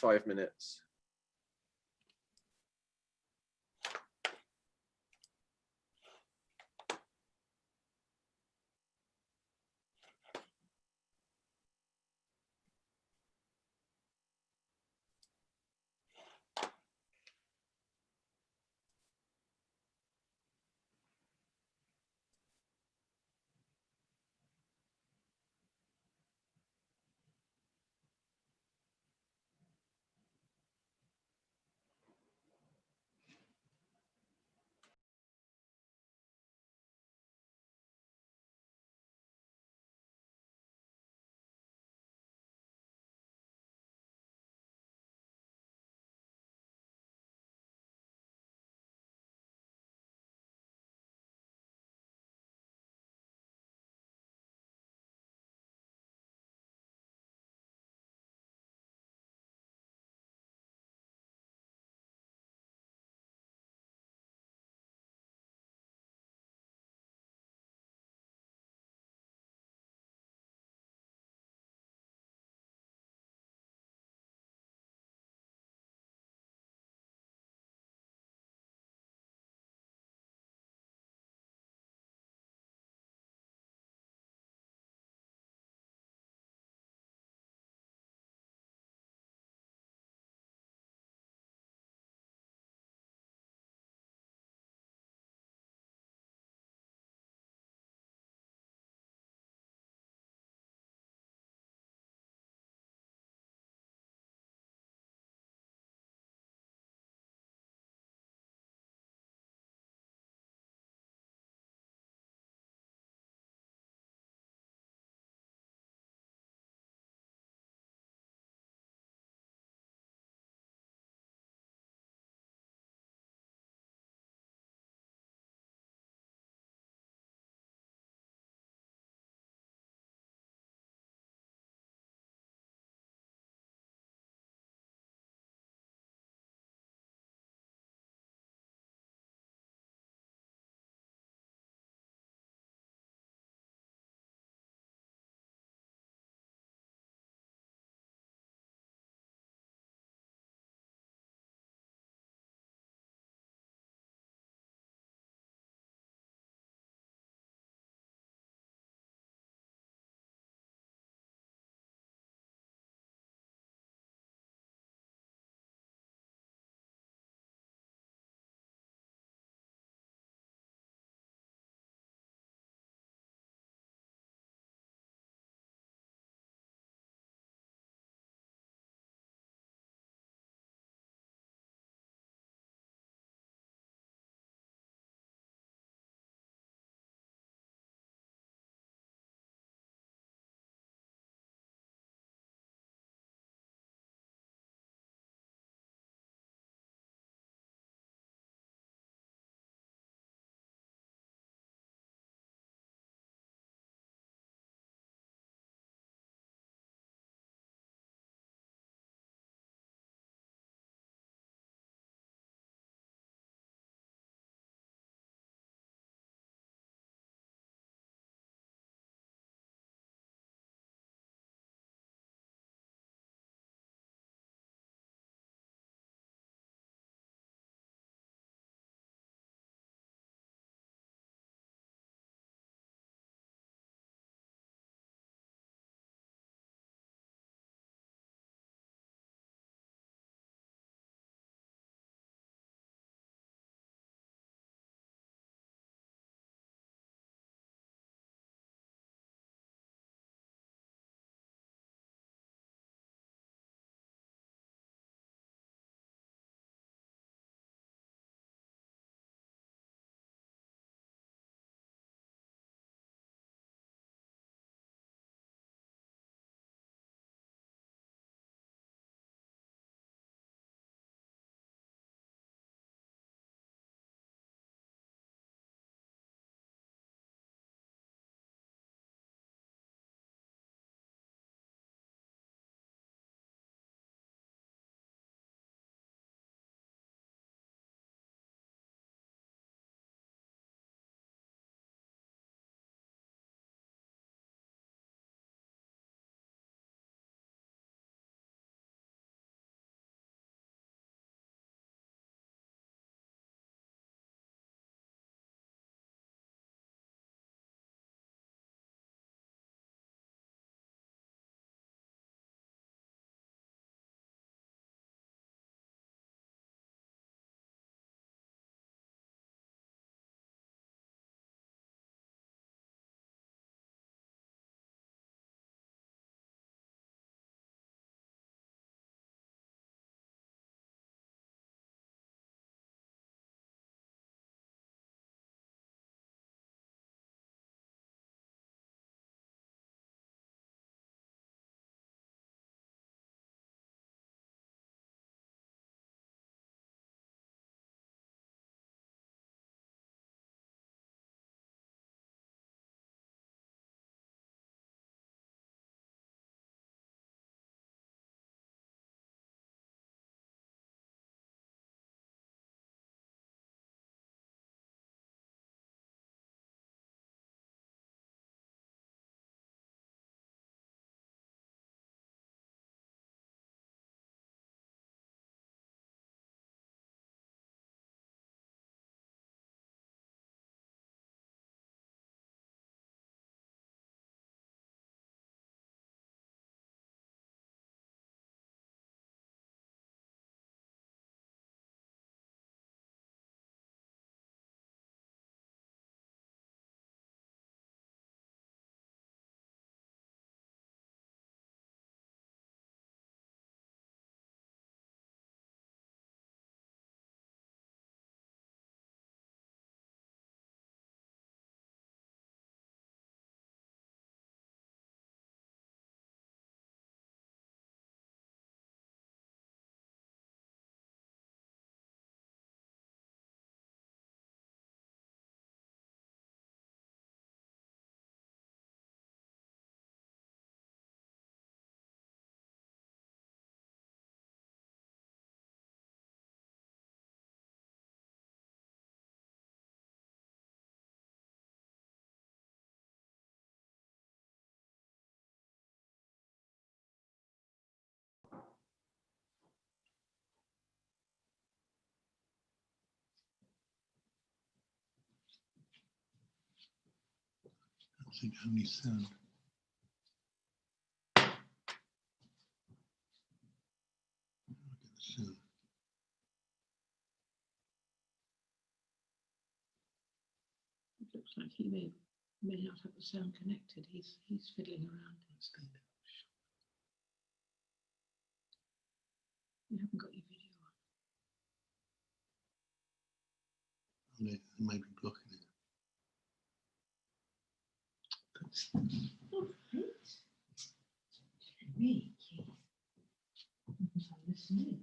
5 minutes. I think only sound. It looks like he may not have the sound connected. He's fiddling around. You haven't got your video on. They may be blocking it. Oh, thanks. Me, Keith. I'm listening.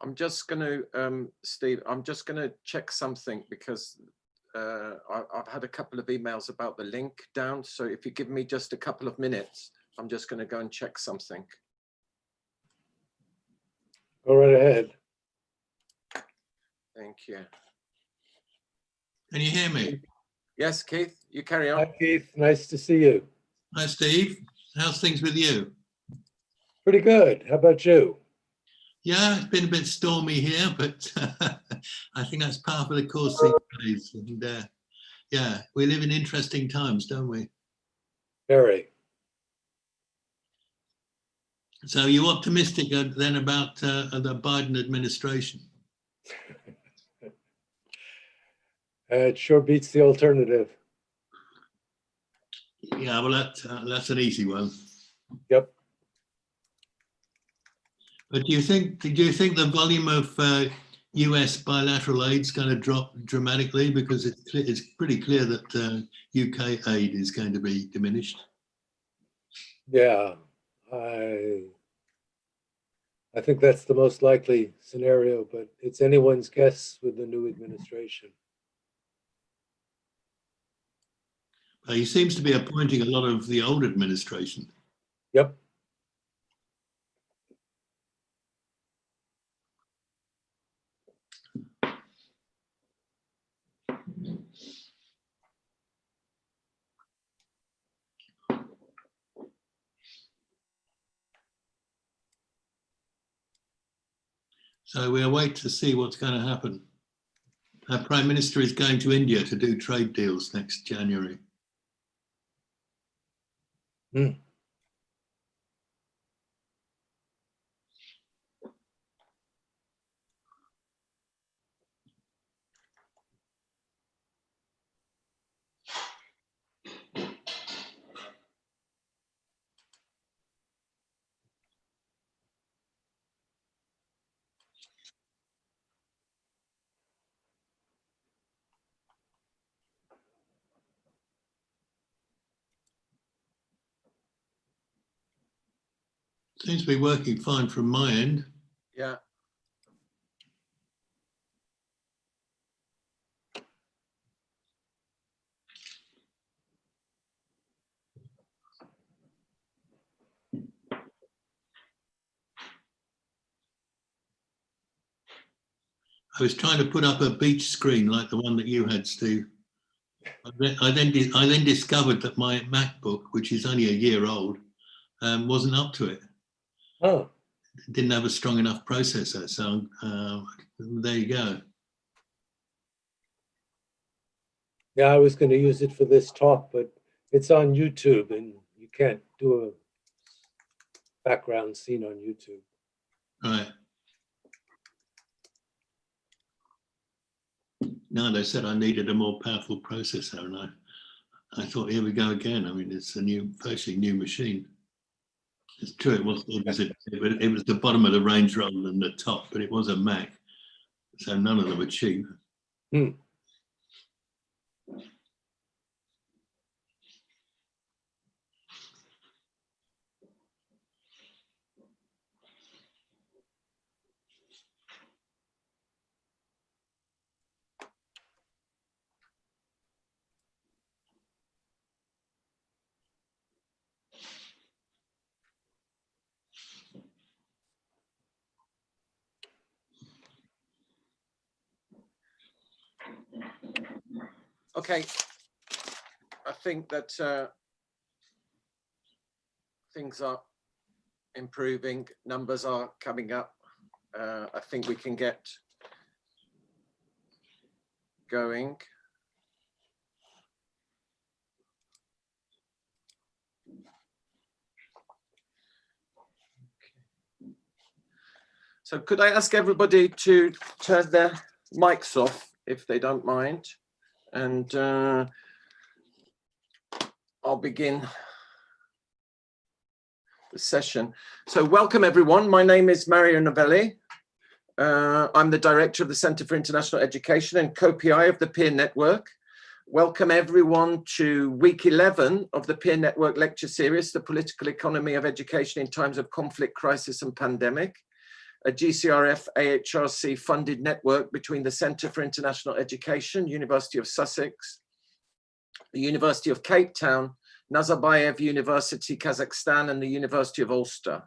I'm just going to, Steve, I'm just going to check something because I've had a couple of emails about the link down. So if you give me just a couple of minutes, I'm just going to go and check something. Go right ahead. Thank you. Can you hear me? Yes, Keith, you carry on. Hi, Keith. Nice to see you. Hi, Steve. How's things with you? Pretty good. How about you? Yeah, it's been a bit stormy here, but I think that's part of the course these days. And yeah, we live in interesting times, don't we? Very. So you're optimistic then about the Biden administration? It sure beats the alternative. Yeah, well, that's an easy one. Yep. But do you think the volume of US bilateral aid is going to drop dramatically, because it's pretty clear that UK aid is going to be diminished? Yeah. I think that's the most likely scenario, but it's anyone's guess with the new administration. He seems to be appointing a lot of the old administration. Yep. So we'll wait to see what's going to happen. Our Prime Minister is going to India to do trade deals next January. Hmm. Seems to be working fine from my end. Yeah. I was trying to put up a beach screen like the one that you had, Steve. I then discovered that my MacBook, which is only a year old, wasn't up to it. Oh. It didn't have a strong enough processor. So there you go. Yeah, I was going to use it for this talk, but it's on YouTube and you can't do a background scene on YouTube. Right. No, they said I needed a more powerful processor, and I thought, here we go again. I mean, it's a virtually new machine. It's true, it was the bottom of the range rather than the top, but it was a Mac, so none of them were cheap. Hmm. Okay, I think that things are improving, numbers are coming up. I think we can get going. So could I ask everybody to turn their mics off if they don't mind? And I'll begin the session. So welcome everyone. My name is Mario Novelli. I'm the director of the Centre for International Education and co-PI of the Peer Network. Welcome everyone to week 11 of the Peer Network lecture series, The Political Economy of Education in Times of Conflict, Crisis and Pandemic, a GCRF AHRC funded network between the Centre for International Education, University of Sussex, the University of Cape Town, Nazarbayev University, Kazakhstan, and the University of Ulster,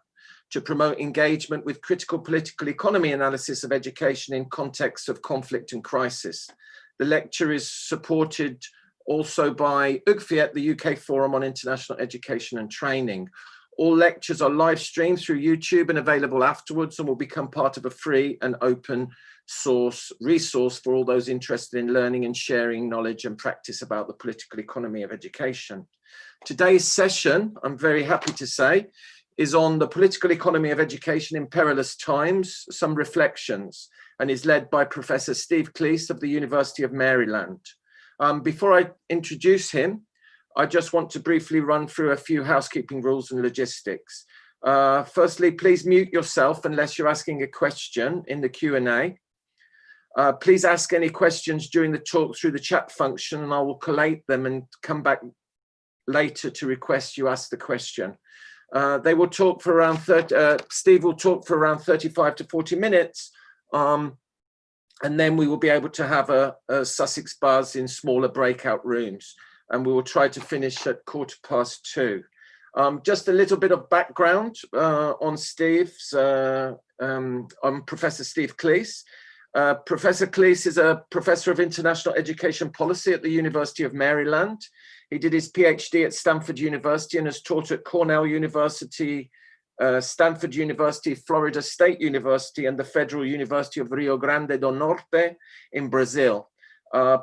to promote engagement with critical political economy analysis of education in context of conflict and crisis. The lecture is supported also by UGFIET, the UK Forum on International Education and Training. All lectures are live streamed through YouTube and available afterwards, and will become part of a free and open source resource for all those interested in learning and sharing knowledge and practice about the political economy of education. Today's session, I'm very happy to say, is on the political economy of education in perilous times, some reflections, and is led by Professor Steve Klees of the University of Maryland. Before I introduce him, I just want to briefly run through a few housekeeping rules and logistics. Firstly, please mute yourself unless you're asking a question in the Q&A. Please ask any questions during the talk through the chat function, and I will collate them and come back later to request you ask the question. They will talk for around Steve will talk for around 35 to 40 minutes, and then we will be able to have a Sussex buzz in smaller breakout rooms, and we will try to finish at 2:15. Just a little bit of background on Steve's. I'm Professor Steve Klees. Professor Klees is a professor of international education policy at the University of Maryland. He did his PhD at Stanford University and has taught at Cornell University, Stanford University, Florida State University, and the Federal University of Rio Grande do Norte in Brazil.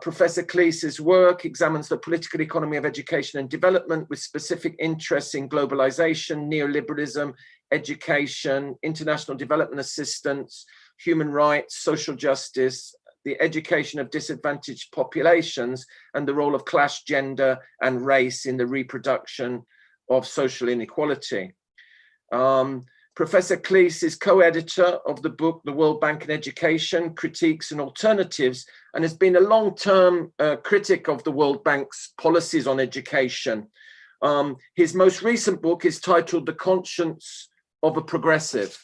Professor Klees' work examines the political economy of education and development with specific interests in globalization, neoliberalism, education, international development assistance, human rights, social justice, the education of disadvantaged populations, and the role of class, gender, and race in the reproduction of social inequality. Professor Klees is co-editor of the book, The World Bank and Education, Critiques and Alternatives, and has been a long-term critic of the World Bank's policies on education. His most recent book is titled The Conscience of a Progressive.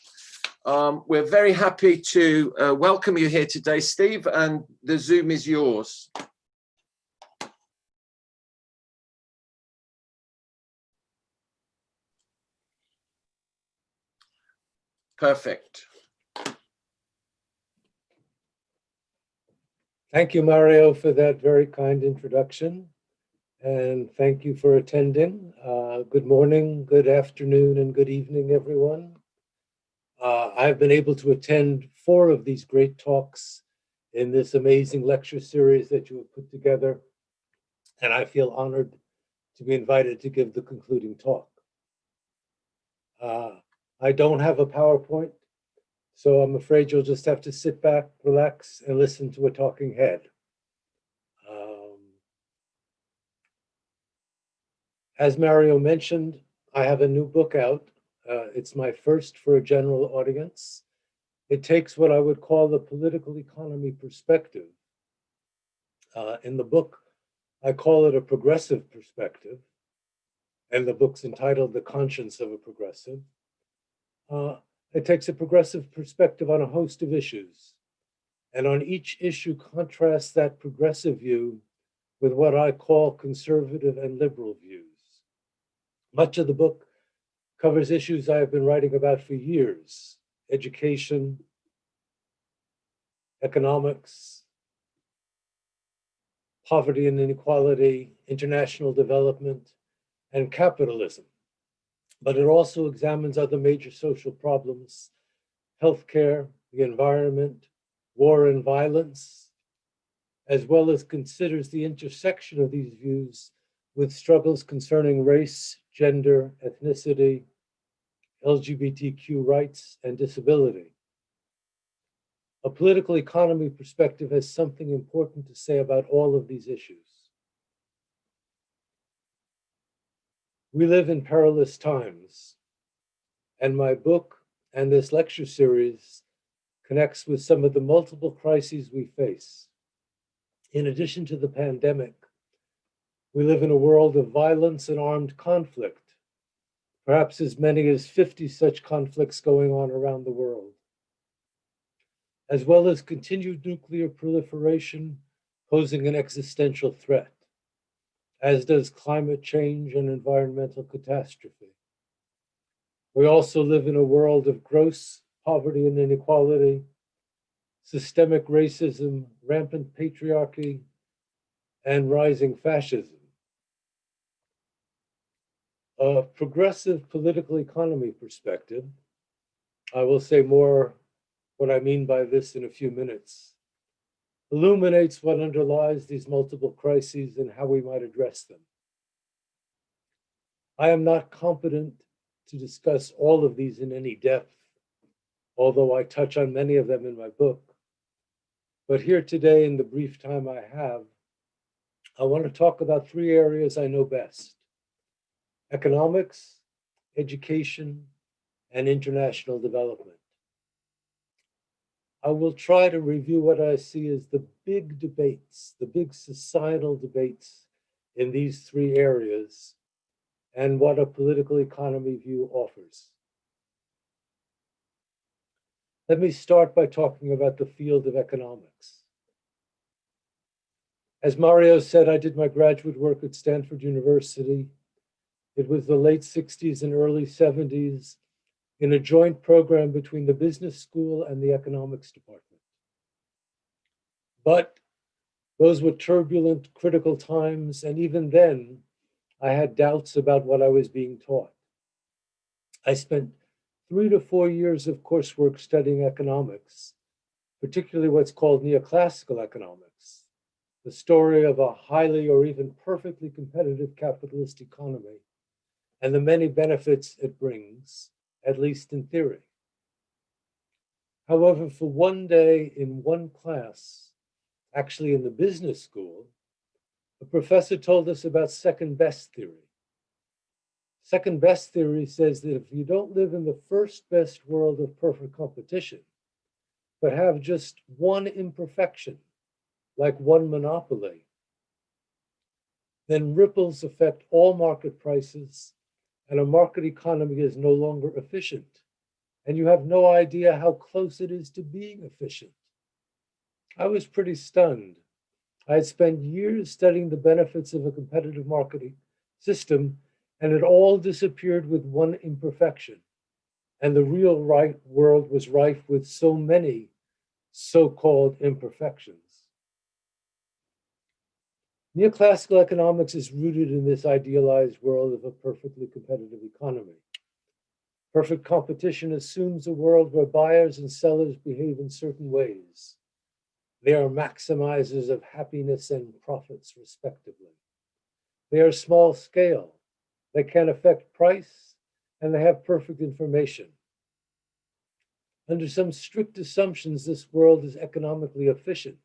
We're very happy to welcome you here today, Steve, and the Zoom is yours. Perfect. Thank you, Mario, for that very kind introduction. And thank you for attending. Good morning, good afternoon, and good evening, everyone. I've been able to attend 4 of these great talks in this amazing lecture series that you have put together, and I feel honored to be invited to give the concluding talk. I don't have a PowerPoint, so I'm afraid you'll just have to sit back, relax, and listen to a talking head. As Mario mentioned, I have a new book out, It's my first for a general audience. It takes what I would call the political economy perspective. In the book, I call it a progressive perspective, and the book's entitled The Conscience of a Progressive. It takes a progressive perspective on a host of issues, and on each issue contrasts that progressive view with what I call conservative and liberal views. Much of the book covers issues I have been writing about for years: education, economics, poverty and inequality, international development, and capitalism. But it also examines other major social problems: healthcare, the environment, war and violence, as well as considers the intersection of these views with struggles concerning race, gender, ethnicity, LGBTQ rights, and disability. A political economy perspective has something important to say about all of these issues. We live in perilous times, and my book and this lecture series connects with some of the multiple crises we face. In addition to the pandemic, we live in a world of violence and armed conflict, perhaps as many as 50 such conflicts going on around the world, as well as continued nuclear proliferation posing an existential threat, as does climate change and environmental catastrophe. We also live in a world of gross poverty and inequality, systemic racism, rampant patriarchy, and rising fascism. A progressive political economy perspective, I will say more what I mean by this in a few minutes, illuminates what underlies these multiple crises and how we might address them. I am not competent to discuss all of these in any depth, although I touch on many of them in my book. But here today, in the brief time I have, I want to talk about three areas I know best: economics, education, and international development. I will try to review what I see as the big debates, the big societal debates in these three areas, and what a political economy view offers. Let me start by talking about the field of economics. As Mario said, I did my graduate work at Stanford University. It was the late 60s and early 70s in a joint program between the business school and the economics department. But those were turbulent, critical times, and even then, I had doubts about what I was being taught. I spent 3 to 4 years of coursework studying economics, particularly what's called neoclassical economics, the story of a highly or even perfectly competitive capitalist economy and the many benefits it brings, at least in theory. However, for one day in one class, actually in the business school, a professor told us about second best theory. Second best theory says that if you don't live in the first best world of perfect competition, but have just one imperfection, like one monopoly, then ripples affect all market prices, and a market economy is no longer efficient, and you have no idea how close it is to being efficient. I was pretty stunned. I had spent years studying the benefits of a competitive marketing system, and it all disappeared with one imperfection. And the real world was rife with so many so-called imperfections. Neoclassical economics is rooted in this idealized world of a perfectly competitive economy. Perfect competition assumes a world where buyers and sellers behave in certain ways. They are maximizers of happiness and profits, respectively. They are small scale. They can affect price, and they have perfect information. Under some strict assumptions, this world is economically efficient,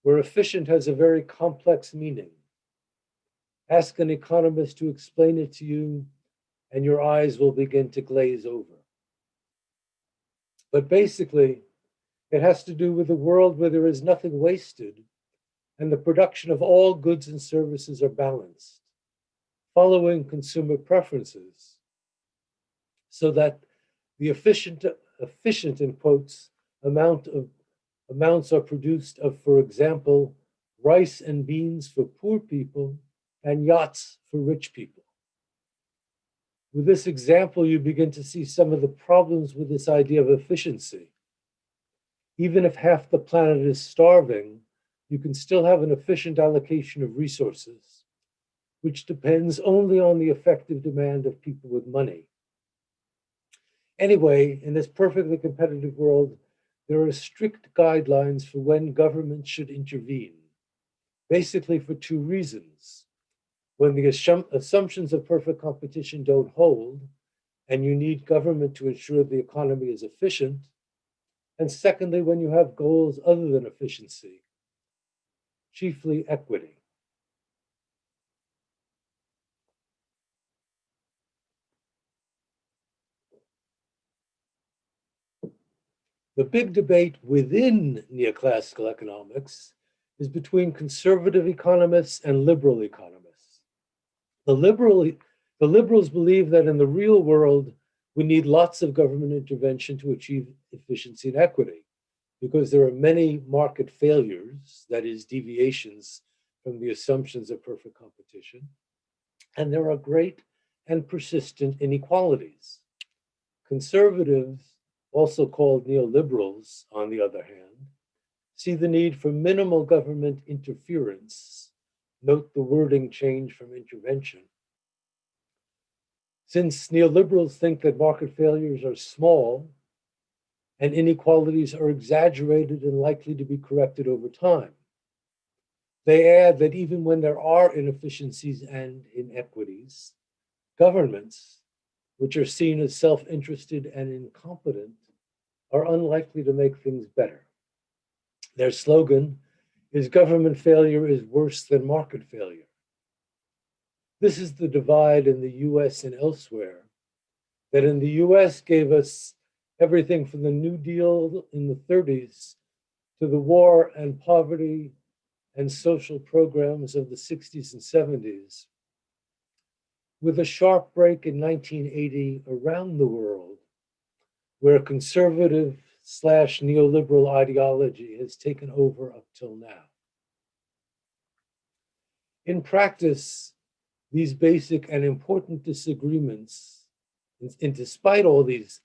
where efficient has a very complex meaning. Ask an economist to explain it to you, and your eyes will begin to glaze over. But basically, it has to do with a world where there is nothing wasted and the production of all goods and services are balanced, following consumer preferences, so that the efficient in quotes, amounts are produced of, for example, rice and beans for poor people and yachts for rich people. With this example, you begin to see some of the problems with this idea of efficiency. Even if half the planet is starving, you can still have an efficient allocation of resources, which depends only on the effective demand of people with money. Anyway, in this perfectly competitive world, there are strict guidelines for when government should intervene, basically for two reasons. When the assumptions of perfect competition don't hold, and you need government to ensure the economy is efficient, and secondly, when you have goals other than efficiency, chiefly equity. The big debate within neoclassical economics is between conservative economists and liberal economists. The liberals believe that in the real world, we need lots of government intervention to achieve efficiency and equity, because there are many market failures, that is, deviations from the assumptions of perfect competition, and there are great and persistent inequalities. Conservatives, also called neoliberals, on the other hand, see the need for minimal government interference. Note the wording change from intervention. Since neoliberals think that market failures are small and inequalities are exaggerated and likely to be corrected over time, they add that even when there are inefficiencies and inequities, governments, which are seen as self-interested and incompetent, are unlikely to make things better. Their slogan is government failure is worse than market failure. This is the divide in the US and elsewhere, that in the US gave us everything from the New Deal in the 30s to the war and poverty and social programs of the 60s and 70s, with a sharp break in 1980 around the world, where conservative / neoliberal ideology has taken over up till now. In practice, these basic and important disagreements, and despite all these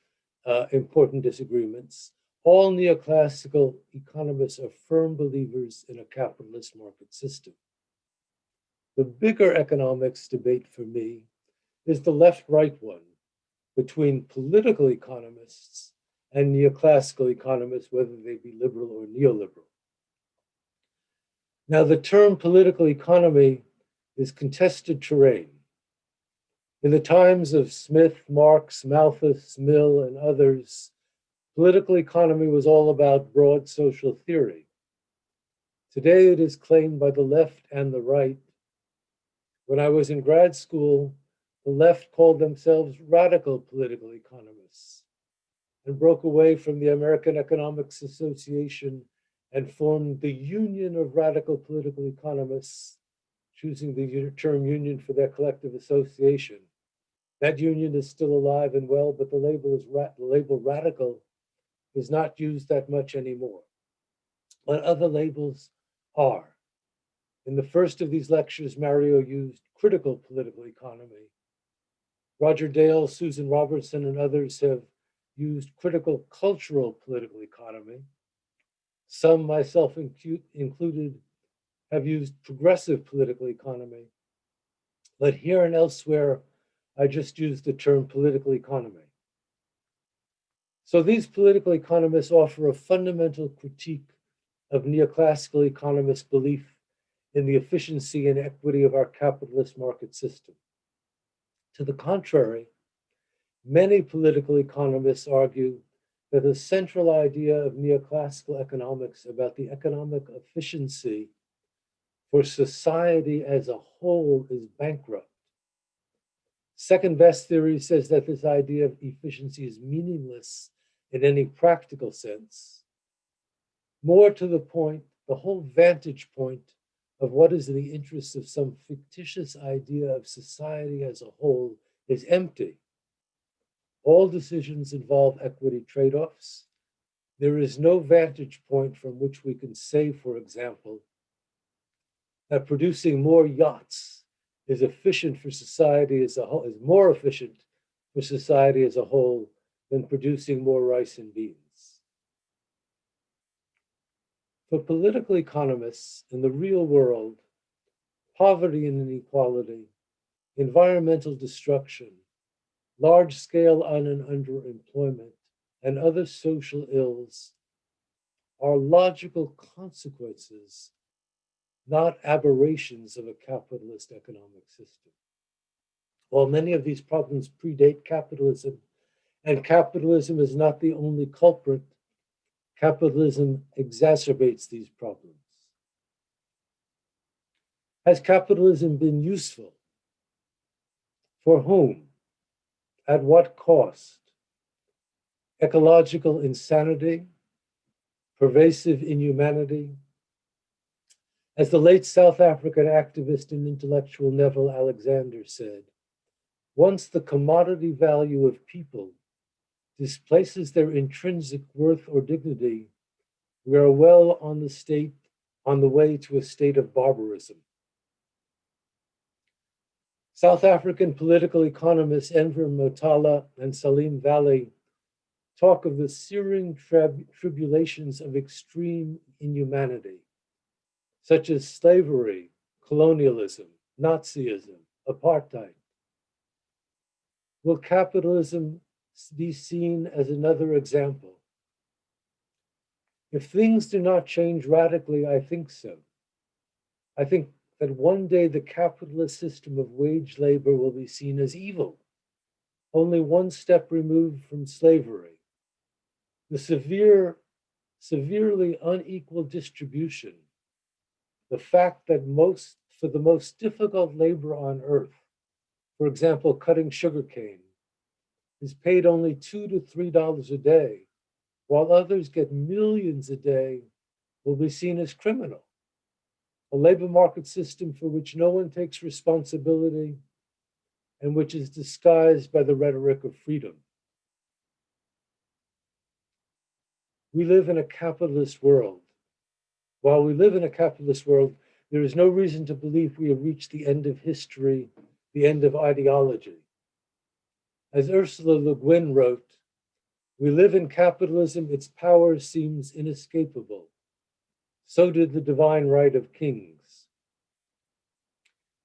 important disagreements, all neoclassical economists are firm believers in a capitalist market system. The bigger economics debate for me is the left-right one between political economists and neoclassical economists, whether they be liberal or neoliberal. Now, the term political economy is contested terrain. In the times of Smith, Marx, Malthus, Mill, and others, political economy was all about broad social theory. Today, it is claimed by the left and the right. When I was in grad school, the left called themselves radical political economists and broke away from the American Economics Association and formed the Union of Radical Political Economists, choosing the term union for their collective association. That union is still alive and well, but the label radical is not used that much anymore. But other labels are. In the first of these lectures, Mario used critical political economy. Roger Dale, Susan Robertson, and others have used critical cultural political economy. Some, myself included, have used progressive political economy. But here and elsewhere, I just used the term political economy. So these political economists offer a fundamental critique of neoclassical economists' belief in the efficiency and equity of our capitalist market system. To the contrary, many political economists argue that the central idea of neoclassical economics about the economic efficiency for society as a whole is bankrupt. Second best theory says that this idea of efficiency is meaningless in any practical sense. More to the point, the whole vantage point of what is in the interest of some fictitious idea of society as a whole is empty. All decisions involve equity trade-offs. There is no vantage point from which we can say, for example, that producing more yachts is efficient for society as a whole, is more efficient for society as a whole than producing more rice and beans. For political economists in the real world, poverty and inequality, environmental destruction, large-scale un- and underemployment, and other social ills are logical consequences, not aberrations of a capitalist economic system. While many of these problems predate capitalism, and capitalism is not the only culprit, capitalism exacerbates these problems. Has capitalism been useful? For whom? At what cost? Ecological insanity, pervasive inhumanity. As the late South African activist and intellectual Neville Alexander said, once the commodity value of people displaces their intrinsic worth or dignity, we are well on the way to a state of barbarism. South African political economists Enver Motala and Salim Valley talk of the searing tribulations of extreme inhumanity, such as slavery, colonialism, Nazism, apartheid. Will capitalism be seen as another example? If things do not change radically, I think so. I think that one day the capitalist system of wage labor will be seen as evil, only one step removed from slavery. The severely unequal distribution, the fact that for the most difficult labor on earth, for example, cutting sugarcane, is paid only $2 to $3 a day, while others get millions a day, will be seen as criminal. A labor market system for which no one takes responsibility and which is disguised by the rhetoric of freedom. We live in a capitalist world. While we live in a capitalist world, there is no reason to believe we have reached the end of history, the end of ideology. As Ursula Le Guin wrote, we live in capitalism, its power seems inescapable. So did the divine right of kings.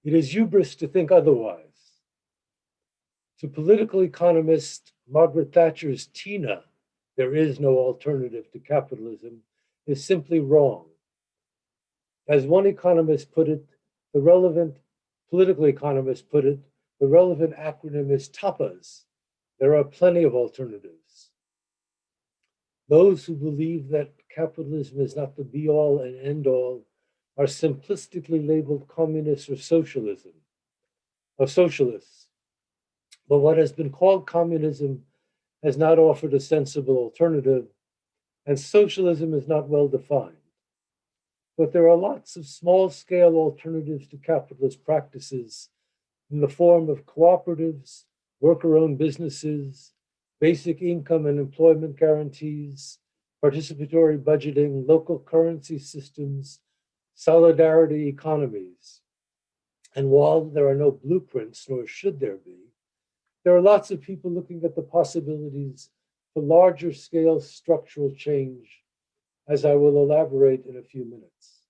It is hubris to think otherwise. To political economist Margaret Thatcher's Tina, there is no alternative to capitalism, is simply wrong. As one economist put it, the relevant political economist put it, the relevant acronym is TAPAs. There are plenty of alternatives. Those who believe that capitalism is not the be-all and end-all are simplistically labeled communists or socialists. But what has been called communism has not offered a sensible alternative, and socialism is not well defined. But there are lots of small-scale alternatives to capitalist practices in the form of cooperatives, worker-owned businesses, basic income and employment guarantees, participatory budgeting, local currency systems, solidarity economies. And while there are no blueprints, nor should there be, there are lots of people looking at the possibilities for larger scale structural change, as I will elaborate in a few minutes.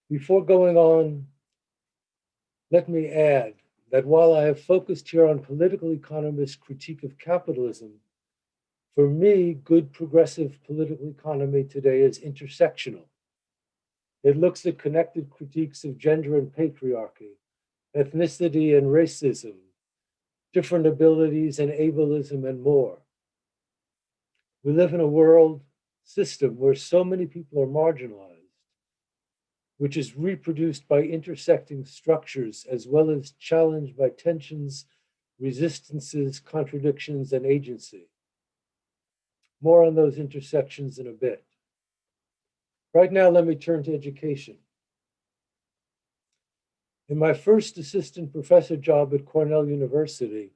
Before going on, let me add that while I have focused here on political economists' critique of capitalism, for me, good progressive political economy today is intersectional. It looks at connected critiques of gender and patriarchy, ethnicity and racism, different abilities and ableism, and more. We live in a world system where so many people are marginalized, which is reproduced by intersecting structures as well as challenged by tensions, resistances, contradictions, and agency. More on those intersections in a bit. Right now, let me turn to education. In my first assistant professor job at Cornell University,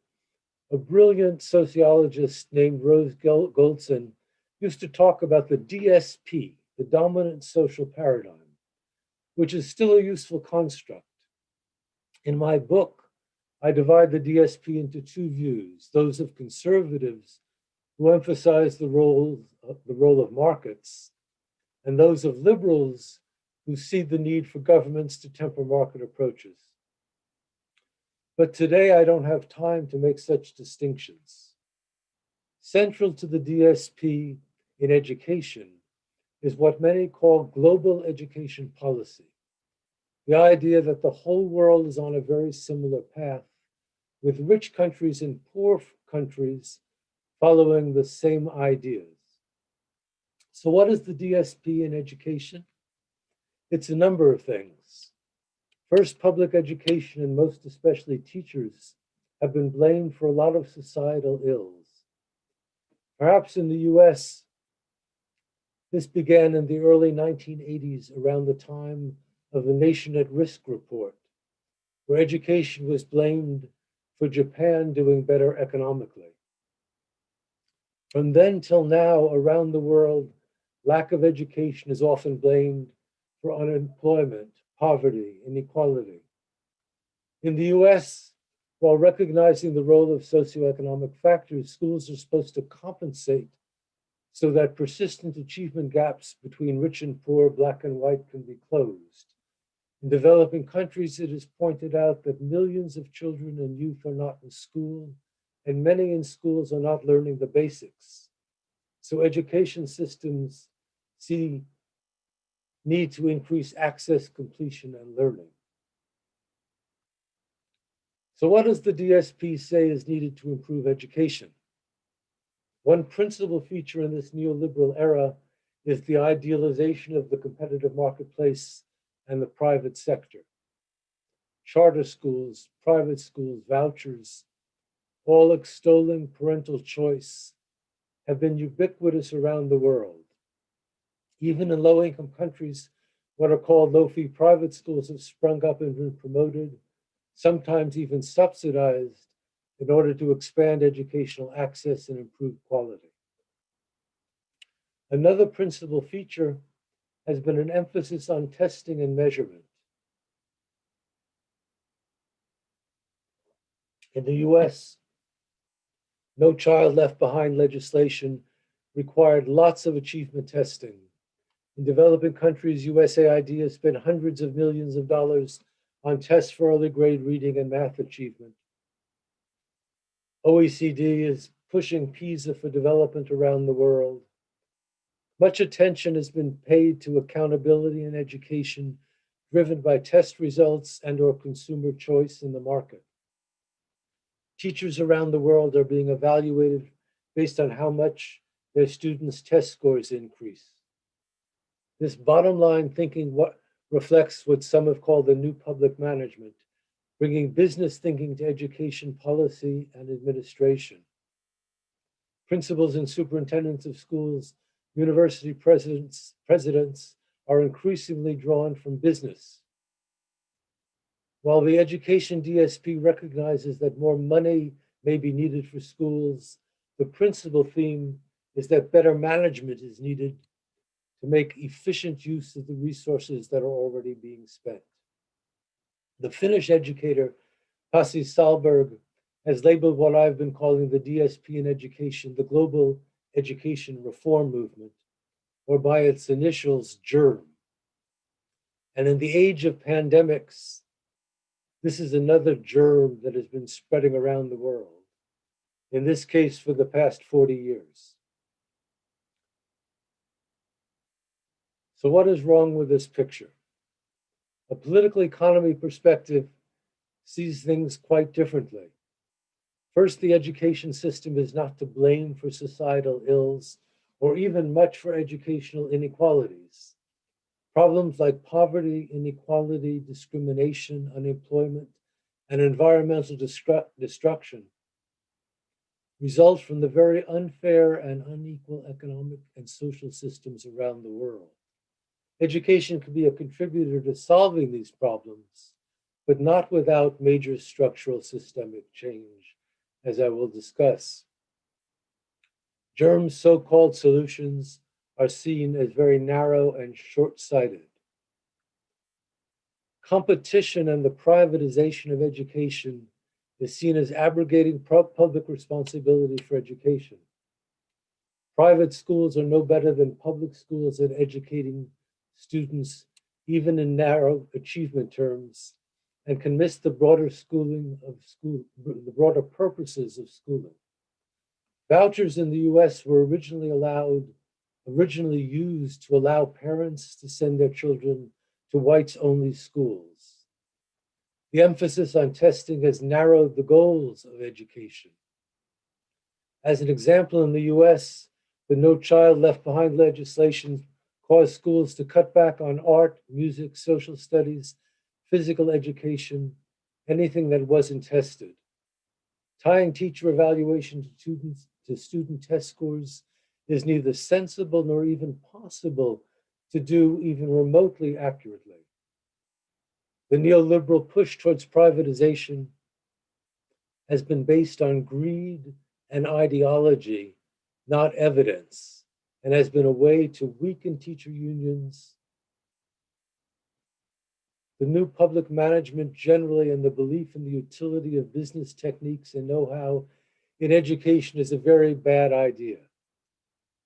a brilliant sociologist named Rose Goldson used to talk about the DSP, the dominant social paradigm, which is still a useful construct. In my book, I divide the DSP into two views, those of conservatives who emphasize the role of markets, and those of liberals who see the need for governments to temper market approaches. But today I don't have time to make such distinctions. Central to the DSP in education is what many call global education policy. The idea that the whole world is on a very similar path, with rich countries and poor countries following the same ideas. So what is the DSP in education? It's a number of things. First, public education, and most especially teachers, have been blamed for a lot of societal ills. Perhaps in the US, this began in the early 1980s, around the time of the Nation at Risk report, where education was blamed for Japan doing better economically. From then till now, around the world, lack of education is often blamed for unemployment, poverty, inequality. In the US, while recognizing the role of socioeconomic factors, schools are supposed to compensate so that persistent achievement gaps between rich and poor, black and white, can be closed. In developing countries, it is pointed out that millions of children and youth are not in school, and many in schools are not learning the basics. So education systems need to increase access, completion, and learning. So what does the DSP say is needed to improve education? One principal feature in this neoliberal era is the idealization of the competitive marketplace and the private sector. Charter schools, private schools, vouchers, all extolling parental choice, have been ubiquitous around the world. Even in low-income countries, what are called low-fee private schools have sprung up and been promoted, sometimes even subsidized, in order to expand educational access and improve quality. Another principal feature has been an emphasis on testing and measurement. In the US, No Child Left Behind legislation required lots of achievement testing. In developing countries, USAID has spent hundreds of millions of dollars on tests for early grade reading and math achievement. OECD is pushing PISA for development around the world. Much attention has been paid to accountability in education, driven by test results and/or consumer choice in the market. Teachers around the world are being evaluated based on how much their students' test scores increase. This bottom line thinking reflects what some have called the new public management, bringing business thinking to education policy and administration. Principals and superintendents of schools, university presidents are increasingly drawn from business. While the education DSP recognizes that more money may be needed for schools, the principal theme is that better management is needed to make efficient use of the resources that are already being spent. The Finnish educator, Pasi Sahlberg, has labeled what I've been calling the DSP in education, the global education reform movement, or by its initials, GERM. And in the age of pandemics, this is another germ that has been spreading around the world, in this case for the past 40 years. So what is wrong with this picture? A political economy perspective sees things quite differently. First, the education system is not to blame for societal ills or even much for educational inequalities. Problems like poverty, inequality, discrimination, unemployment, and environmental destruction result from the very unfair and unequal economic and social systems around the world. Education can be a contributor to solving these problems, but not without major structural systemic change, as I will discuss. Germ's so-called solutions are seen as very narrow and short-sighted. Competition and the privatization of education is seen as abrogating public responsibility for education. Private schools are no better than public schools at educating students, even in narrow achievement terms, and can miss the broader the broader purposes of schooling. Vouchers in the US were originally used to allow parents to send their children to whites-only schools. The emphasis on testing has narrowed the goals of education. As an example, in the US, the No Child Left Behind legislation caused schools to cut back on art, music, social studies, physical education, anything that wasn't tested. Tying teacher evaluation to student test scores is neither sensible nor even possible to do even remotely accurately. The neoliberal push towards privatization has been based on greed and ideology, not evidence, and has been a way to weaken teacher unions, the new public management generally, and the belief in the utility of business techniques and know-how in education is a very bad idea.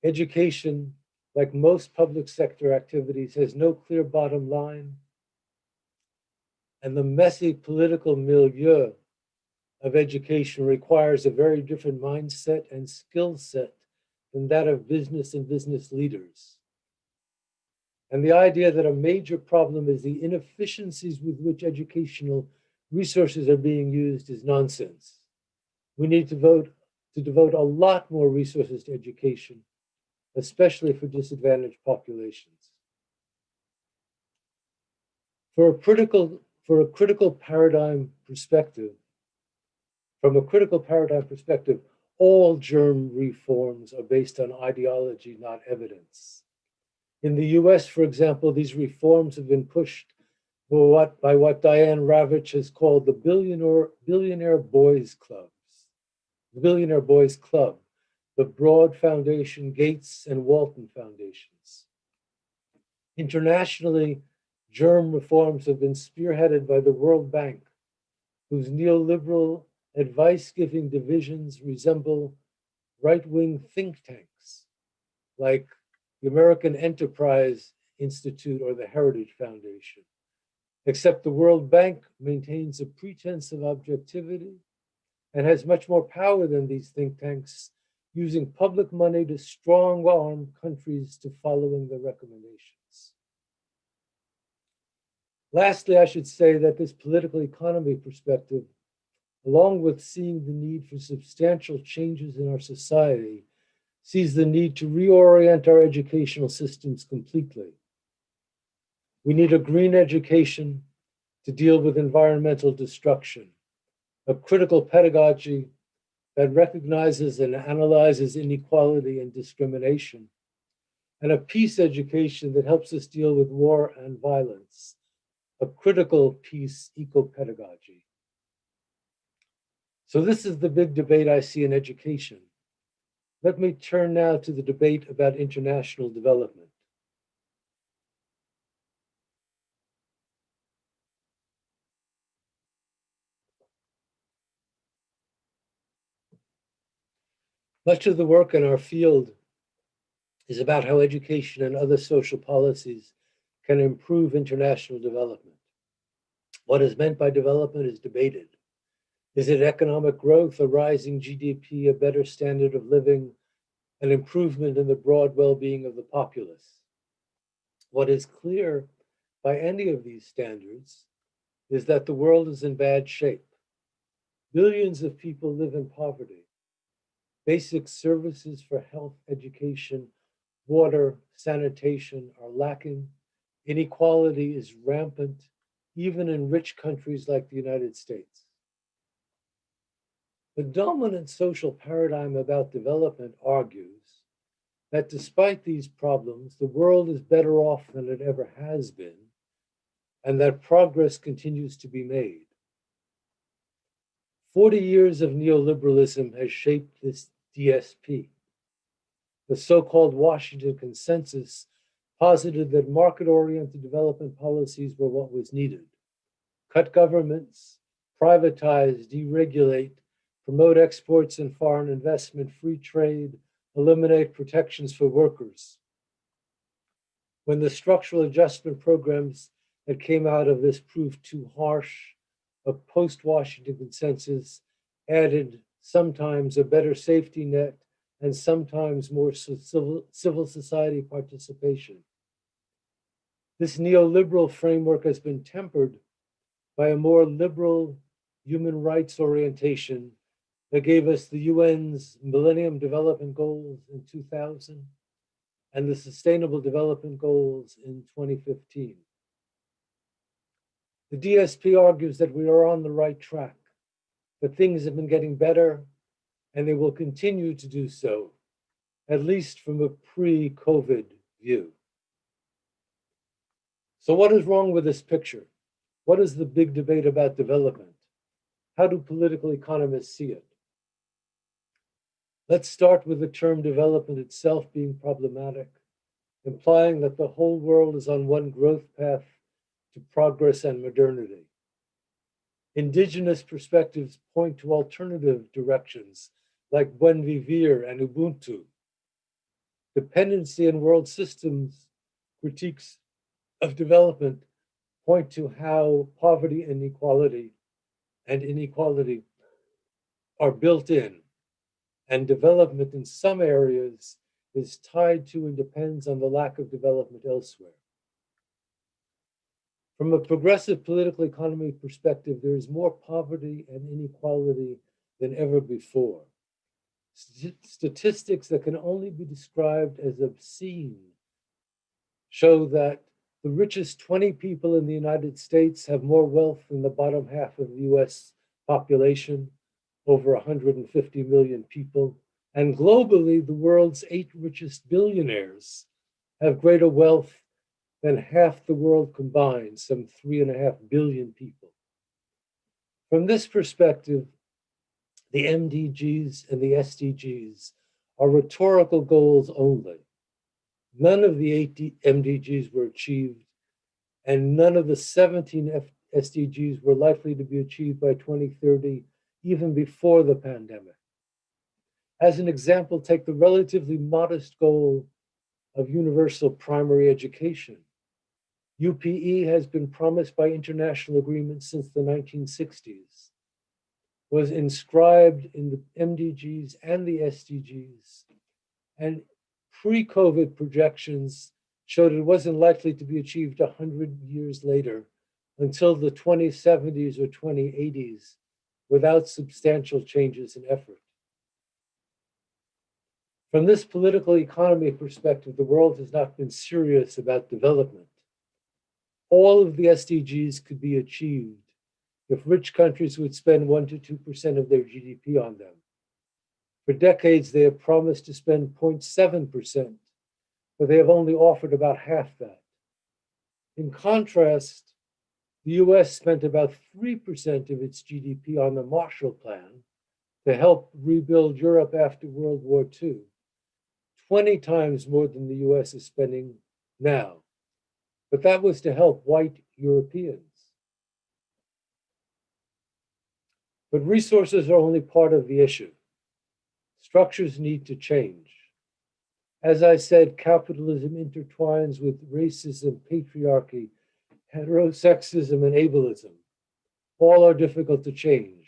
Education, like most public sector activities, has no clear bottom line, and the messy political milieu of education requires a very different mindset and skill set than that of business and business leaders. And the idea that a major problem is the inefficiencies with which educational resources are being used is nonsense. We need to devote a lot more resources to education, especially for disadvantaged populations. From a critical paradigm perspective, all germ reforms are based on ideology, not evidence. In the US, for example, these reforms have been pushed by what Diane Ravitch has called the Billionaire Boys Club, the Broad Foundation, Gates, and Walton Foundations. Internationally, germ reforms have been spearheaded by the World Bank, whose neoliberal advice-giving divisions resemble right-wing think tanks, like the American Enterprise Institute or the Heritage Foundation, except the World Bank maintains a pretense of objectivity and has much more power than these think tanks, using public money to strong-arm countries to following the recommendations. Lastly, I should say that this political economy perspective, along with seeing the need for substantial changes in our society, sees the need to reorient our educational systems completely. We need a green education to deal with environmental destruction, a critical pedagogy that recognizes and analyzes inequality and discrimination, and a peace education that helps us deal with war and violence, a critical peace eco-pedagogy. So this is the big debate I see in education. Let me turn now to the debate about international development. Much of the work in our field is about how education and other social policies can improve international development. What is meant by development is debated. Is it economic growth, a rising GDP, a better standard of living, an improvement in the broad well-being of the populace? What is clear by any of these standards is that the world is in bad shape. Billions of people live in poverty. Basic services for health, education, water, sanitation are lacking. Inequality is rampant, even in rich countries like the United States. The dominant social paradigm about development argues that despite these problems, the world is better off than it ever has been, and that progress continues to be made. 40 years of neoliberalism has shaped this DSP. The so-called Washington Consensus posited that market-oriented development policies were what was needed. Cut governments, privatize, deregulate, promote exports and foreign investment, free trade, eliminate protections for workers. When the structural adjustment programs that came out of this proved too harsh, a post-Washington Consensus added sometimes a better safety net and sometimes more civil society participation. This neoliberal framework has been tempered by a more liberal human rights orientation that gave us the UN's Millennium Development Goals in 2000 and the Sustainable Development Goals in 2015. The DSP argues that we are on the right track, that things have been getting better, and they will continue to do so, at least from a pre-COVID view. So what is wrong with this picture? What is the big debate about development? How do political economists see it? Let's start with the term development itself being problematic, implying that the whole world is on one growth path to progress and modernity. Indigenous perspectives point to alternative directions like Buen Vivir and Ubuntu. Dependency in world systems critiques of development point to how poverty and inequality are built in, and development in some areas is tied to and depends on the lack of development elsewhere. From a progressive political economy perspective, there is more poverty and inequality than ever before. Statistics that can only be described as obscene show that the richest 20 people in the United States have more wealth than the bottom half of the US population, over 150 million people. And globally, the world's 8 richest billionaires have greater wealth than half the world combined, some 3.5 billion people. From this perspective, the MDGs and the SDGs are rhetorical goals only. None of the 8 MDGs were achieved, and none of the 17 SDGs were likely to be achieved by 2030, even before the pandemic. As an example, take the relatively modest goal of universal primary education. UPE has been promised by international agreements since the 1960s, was inscribed in the MDGs and the SDGs, and pre-COVID projections showed it wasn't likely to be achieved 100 years later until the 2070s or 2080s without substantial changes in effort. From this political economy perspective, the world has not been serious about development. All of the SDGs could be achieved if rich countries would spend 1 to 2% of their GDP on them. For decades, they have promised to spend 0.7%, but they have only offered about half that. In contrast, the US spent about 3% of its GDP on the Marshall Plan to help rebuild Europe after World War II, 20 times more than the US is spending now. But that was to help white Europeans. But resources are only part of the issue. Structures need to change. As I said, capitalism intertwines with racism, patriarchy, heterosexism, and ableism. All are difficult to change.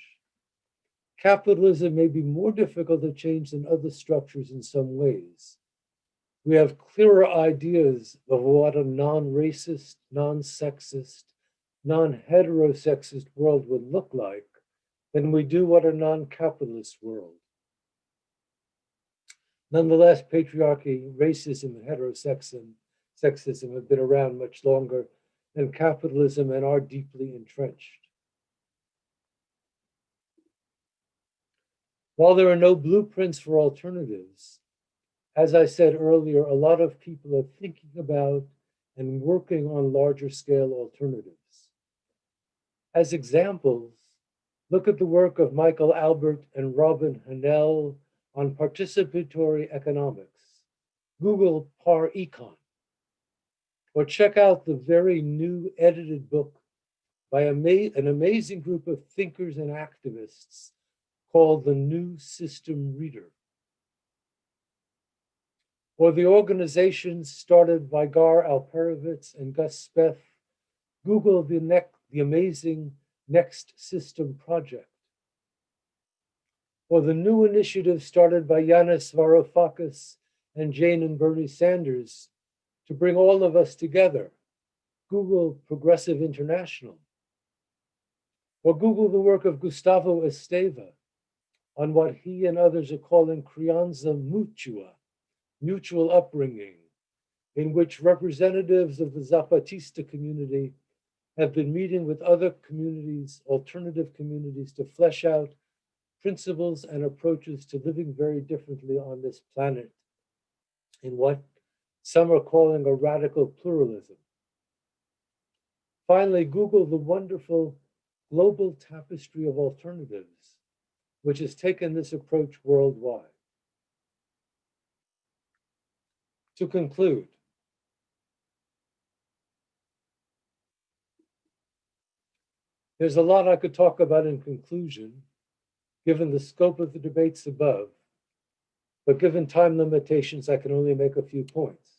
Capitalism may be more difficult to change than other structures in some ways. We have clearer ideas of what a non-racist, non-sexist, non-heterosexist world would look like than we do what a non-capitalist world. Nonetheless, patriarchy, racism, and heterosexism sexism have been around much longer than capitalism and are deeply entrenched. While there are no blueprints for alternatives, as I said earlier, a lot of people are thinking about and working on larger scale alternatives. As examples, look at the work of Michael Albert and Robin Hanel on participatory economics. Google Par Econ. Or check out the very new edited book by an amazing group of thinkers and activists called the New System Reader. Or the organizations started by Gar Alperovitz and Gus Speth. Google the amazing Next System Project. Or the new initiative started by Yanis Varoufakis and Jane and Bernie Sanders to bring all of us together. Google Progressive International. Or Google the work of Gustavo Esteva on what he and others are calling crianza mutua, mutual upbringing, in which representatives of the Zapatista community have been meeting with other communities, alternative communities, to flesh out principles and approaches to living very differently on this planet in what some are calling a radical pluralism. Finally, Google the wonderful global tapestry of alternatives, which has taken this approach worldwide. To conclude, there's a lot I could talk about in conclusion, given the scope of the debates above, but given time limitations, I can only make a few points.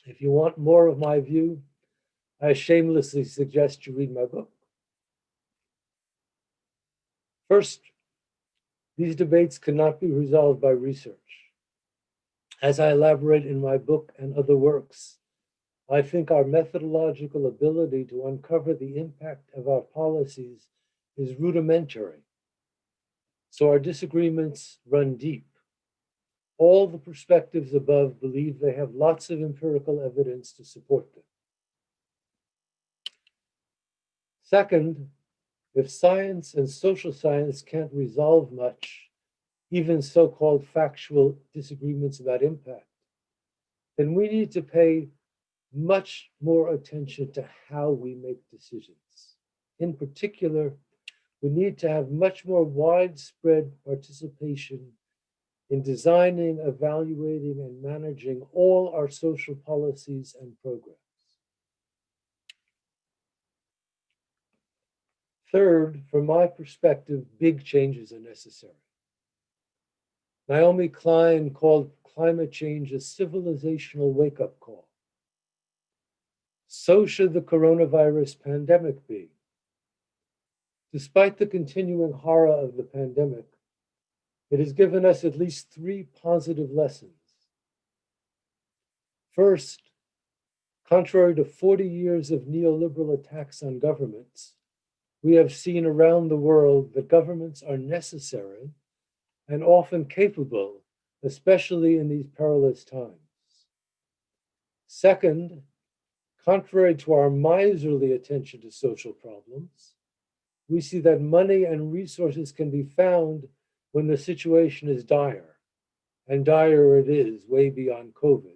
If you want more of my view, I shamelessly suggest you read my book. First, these debates cannot be resolved by research. As I elaborate in my book and other works, I think our methodological ability to uncover the impact of our policies is rudimentary. So our disagreements run deep. All the perspectives above believe they have lots of empirical evidence to support them. Second, if science and social science can't resolve much, even so-called factual disagreements about impact, then we need to pay much more attention to how we make decisions. In particular, we need to have much more widespread participation in designing, evaluating, and managing all our social policies and programs. Third, from my perspective, big changes are necessary. Naomi Klein called climate change a civilizational wake-up call. So should the coronavirus pandemic be. Despite the continuing horror of the pandemic, it has given us at least 3 positive lessons. First, contrary to 40 years of neoliberal attacks on governments, we have seen around the world that governments are necessary and often capable, especially in these perilous times. Second, contrary to our miserly attention to social problems, we see that money and resources can be found when the situation is dire, and dire it is, way beyond COVID.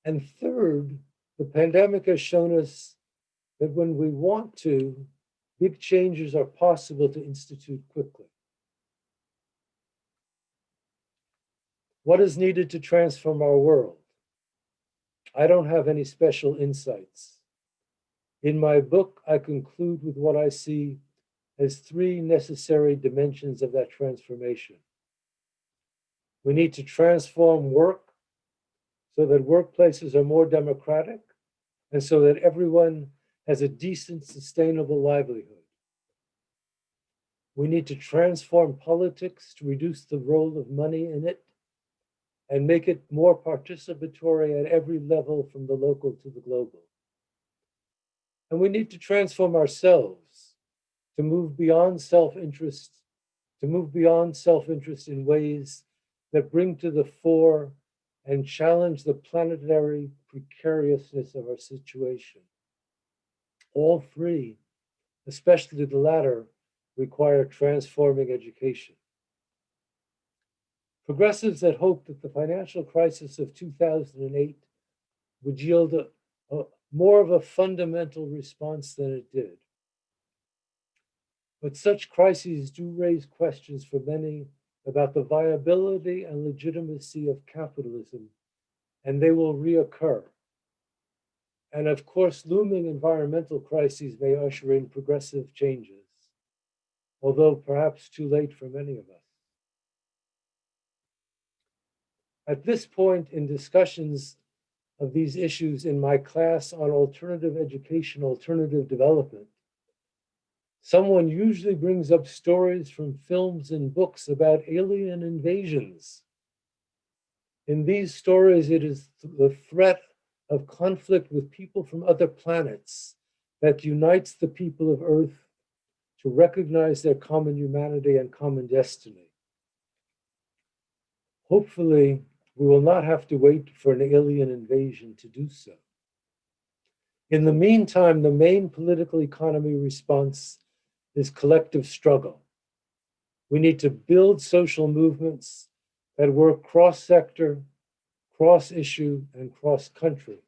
And third, the pandemic has shown us that when we want to, big changes are possible to institute quickly. What is needed to transform our world? I don't have any special insights. In my book, I conclude with what I see as 3 necessary dimensions of that transformation. We need to transform work so that workplaces are more democratic and so that everyone has a decent, sustainable livelihood. We need to transform politics to reduce the role of money in it and make it more participatory at every level from the local to the global. And we need to transform ourselves to move beyond self-interest, in ways that bring to the fore and challenge the planetary precariousness of our situation. All three, especially the latter, require transforming education. Progressives had hoped that the financial crisis of 2008 would yield more of a fundamental response than it did. But such crises do raise questions for many about the viability and legitimacy of capitalism, and they will reoccur. And of course, looming environmental crises may usher in progressive changes, although perhaps too late for many of us. At this point in discussions of these issues in my class on alternative education, alternative development, someone usually brings up stories from films and books about alien invasions. In these stories, it is the threat of conflict with people from other planets that unites the people of Earth to recognize their common humanity and common destiny. Hopefully, we will not have to wait for an alien invasion to do so. In the meantime, the main political economy response is collective struggle. We need to build social movements that work cross-sector, cross-issue, and cross-country.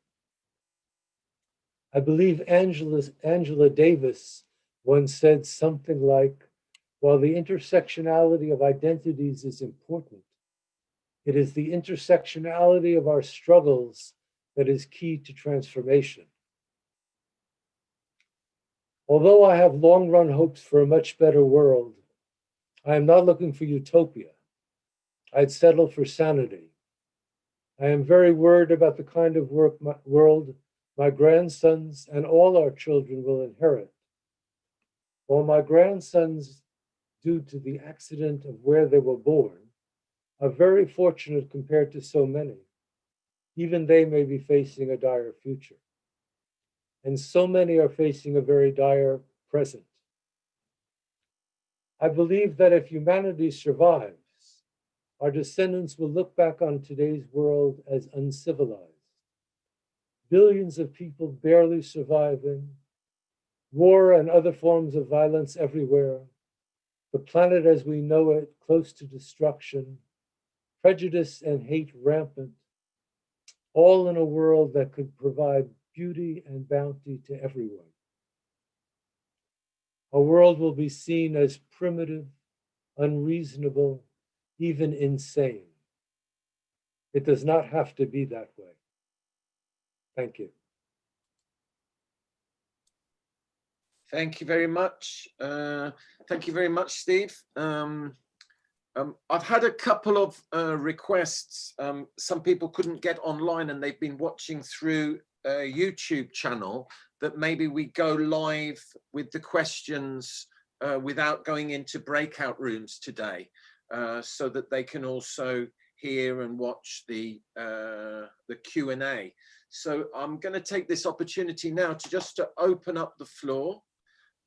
I believe Angela Davis once said something like, while the intersectionality of identities is important, it is the intersectionality of our struggles that is key to transformation. Although I have long-run hopes for a much better world, I am not looking for utopia. I'd settle for sanity. I am very worried about the kind of world my grandsons and all our children will inherit. While my grandsons, due to the accident of where they were born, are very fortunate compared to so many, even they may be facing a dire future. And so many are facing a very dire present. I believe that if humanity survives, our descendants will look back on today's world as uncivilized. Billions of people barely surviving, war and other forms of violence everywhere, the planet as we know it close to destruction, prejudice and hate rampant, all in a world that could provide beauty and bounty to everyone. Our world will be seen as primitive, unreasonable, even insane. It does not have to be that way. Thank you. Thank you very much. Thank you very much, Steve. I've had a couple of requests. Some people couldn't get online and they've been watching through a YouTube channel, that maybe we go live with the questions without going into breakout rooms today, so that they can also hear and watch the Q&A. So I'm going to take this opportunity now to just open up the floor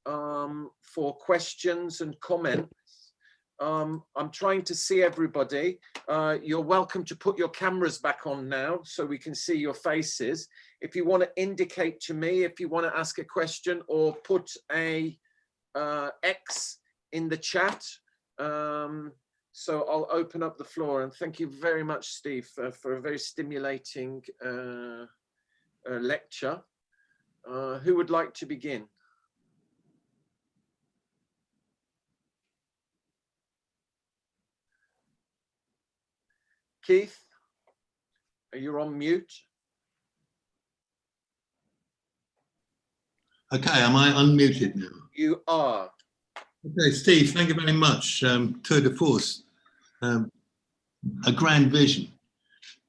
for questions and comments. I'm trying to see everybody. You're welcome to put your cameras back on now so we can see your faces. If you want to indicate to me, if you want to ask a question or put a X in the chat. So I'll open up the floor, and thank you very much, Steve, for a very stimulating lecture. Who would like to begin? Keith, you're on mute. Okay, am I unmuted now? You are. Okay, Steve, thank you very much. Tour de force, a grand vision.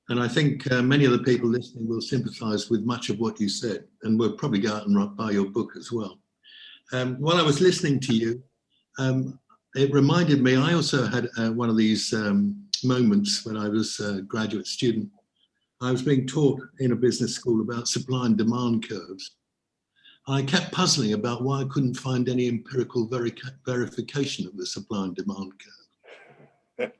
And I think many of the people listening will sympathise with much of what you said, and will probably go out and buy your book as well. While I was listening to you, it reminded me, I also had one of these moments when I was a graduate student. I was being taught in a business school about supply and demand curves. I kept puzzling about why I couldn't find any empirical verification of the supply and demand curve.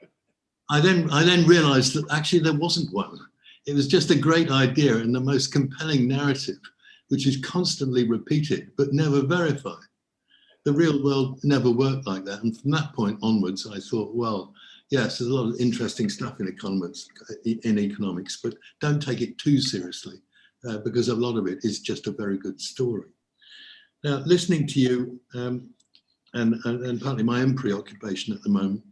I then realized that actually there wasn't one. It was just a great idea and the most compelling narrative, which is constantly repeated but never verified. The real world never worked like that. And from that point onwards, I thought, well, yes, there's a lot of interesting stuff in economics, but don't take it too seriously because a lot of it is just a very good story. Now, listening to you, and partly my own preoccupation at the moment,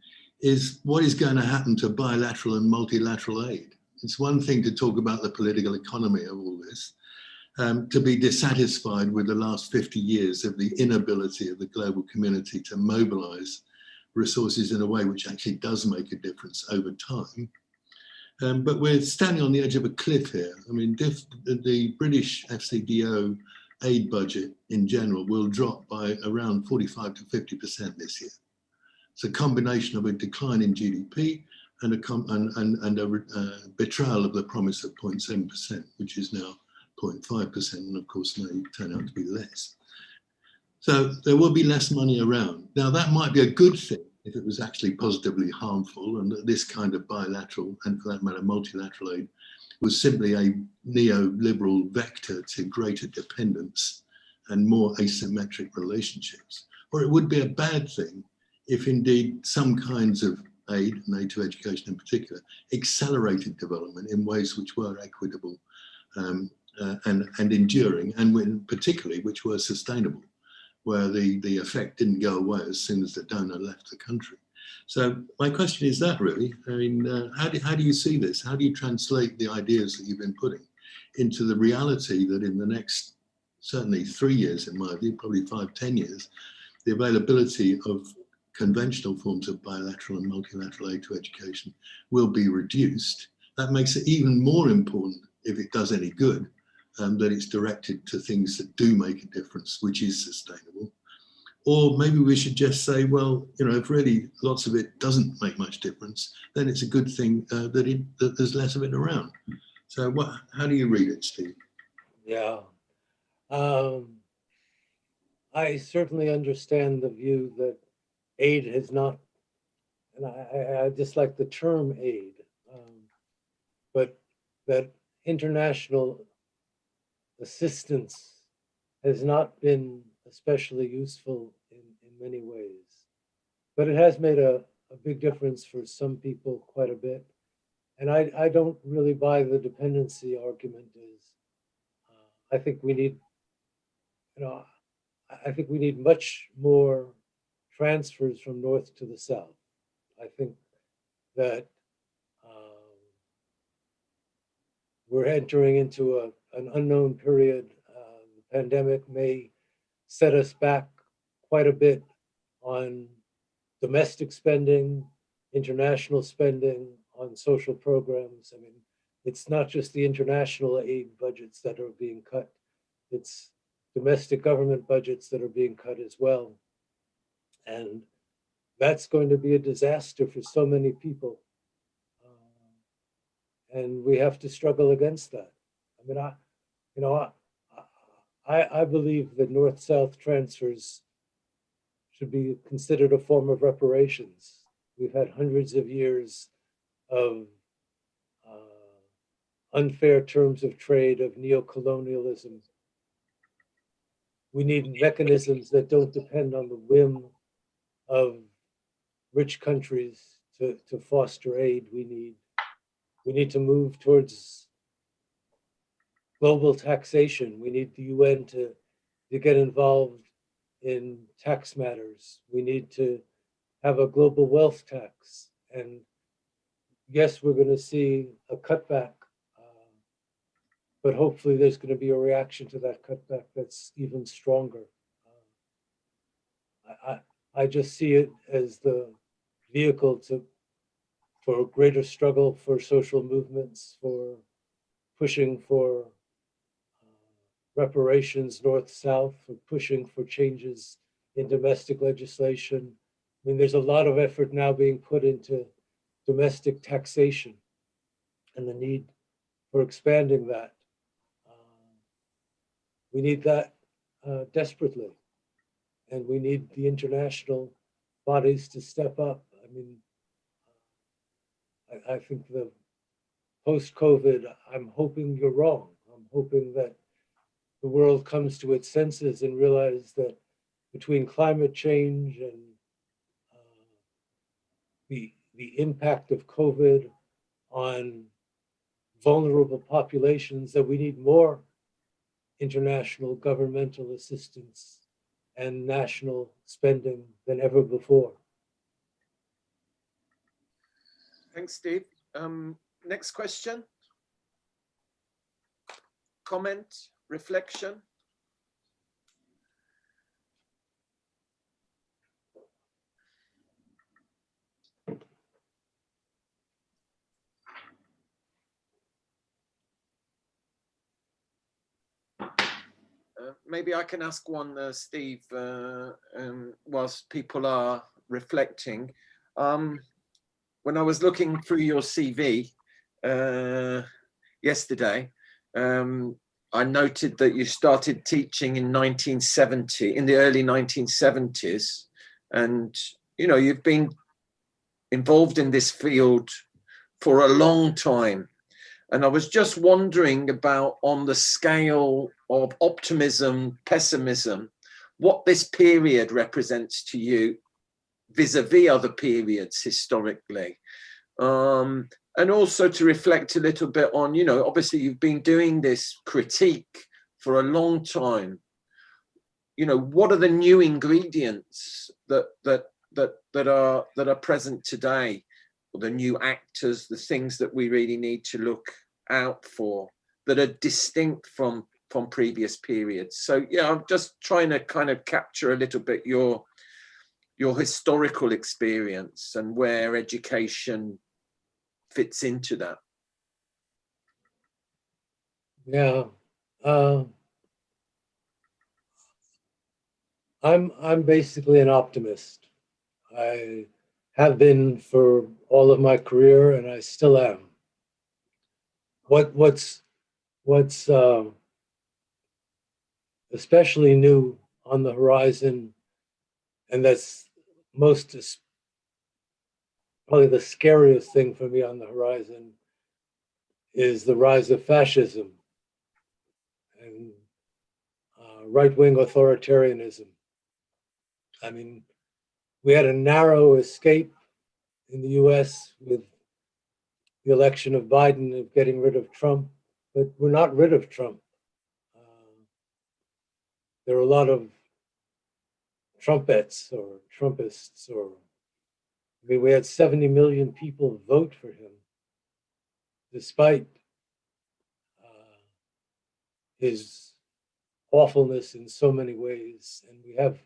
is what is going to happen to bilateral and multilateral aid. It's one thing to talk about the political economy of all this, to be dissatisfied with the last 50 years of the inability of the global community to mobilize resources in a way which actually does make a difference over time. But we're standing on the edge of a cliff here. I mean, the British FCDO aid budget in general will drop by around 45 to 50% this year. It's a combination of a decline in GDP and a betrayal of the promise of 0.7%, which is now 0.5%, and of course may turn out to be less. So there will be less money around. Now that might be a good thing if it was actually positively harmful, and that this kind of bilateral, and for that matter multilateral aid, was simply a neoliberal vector to greater dependence and more asymmetric relationships. Or it would be a bad thing if indeed some kinds of aid, and aid to education in particular, accelerated development in ways which were equitable and enduring, and particularly which were sustainable, where the effect didn't go away as soon as the donor left the country. So my question is that really, I mean, how do you see this? How do you translate the ideas that you've been putting into the reality that in the next, certainly 3 years in my view, probably 5, 10 years, the availability of conventional forms of bilateral and multilateral aid to education will be reduced? That makes it even more important, if it does any good, that it's directed to things that do make a difference, which is sustainable. Or maybe we should just say, well, you know, if really lots of it doesn't make much difference, then it's a good thing that there's less of it around. So how do you read it, Steve? Yeah. I certainly understand the view that aid has not, and I dislike the term aid, but that international assistance has not been especially useful in many ways. But it has made a big difference for some people quite a bit. And I don't really buy the dependency argument is, I think we need, you know, I think we need much more transfers from north to the south. I think that we're entering into an unknown period. The pandemic may set us back quite a bit on domestic spending, international spending, on social programs. I mean, it's not just the international aid budgets that are being cut, it's domestic government budgets that are being cut as well. And that's going to be a disaster for so many people. And we have to struggle against that. I mean, I believe that north-south transfers should be considered a form of reparations. We've had hundreds of years of unfair terms of trade, of neocolonialism. We need mechanisms that don't depend on the whim of rich countries to foster aid. We need to move towards global taxation. We need the UN to get involved in tax matters. We need to have a global wealth tax. And yes, we're going to see a cutback, but hopefully there's going to be a reaction to that cutback that's even stronger. I just see it as the vehicle for a greater struggle for social movements, for pushing for reparations north-south, for pushing for changes in domestic legislation. I mean, there's a lot of effort now being put into domestic taxation and the need for expanding that. We need that desperately. And we need the international bodies to step up. I mean, I think post-COVID, I'm hoping you're wrong. I'm hoping that the world comes to its senses and realizes that between climate change and the impact of COVID on vulnerable populations, that we need more international governmental assistance and national spending than ever before. Thanks, Steve. Next question. Comment, reflection. Maybe I can ask one, Steve, whilst people are reflecting. When I was looking through your CV yesterday, I noted that you started teaching in 1970, in the early 1970s, and you've been involved in this field for a long time. And I was just wondering about, on the scale of optimism, pessimism, what this period represents to you vis-a-vis other periods historically. And also to reflect a little bit on, obviously you've been doing this critique for a long time. What are the new ingredients that are present today? The new actors, the things that we really need to look out for that are distinct from previous periods. So yeah, I'm just trying to kind of capture a little bit your historical experience and where education fits into that. Yeah, I'm basically an optimist. I have been for all of my career, and I still am. What's especially new on the horizon, and that's probably the scariest thing for me on the horizon, is the rise of fascism and right-wing authoritarianism. I mean, we had a narrow escape in the US with the election of Biden, of getting rid of Trump, but we're not rid of Trump. There are a lot of Trumpettes or Trumpists, we had 70 million people vote for him, despite his awfulness in so many ways. And we have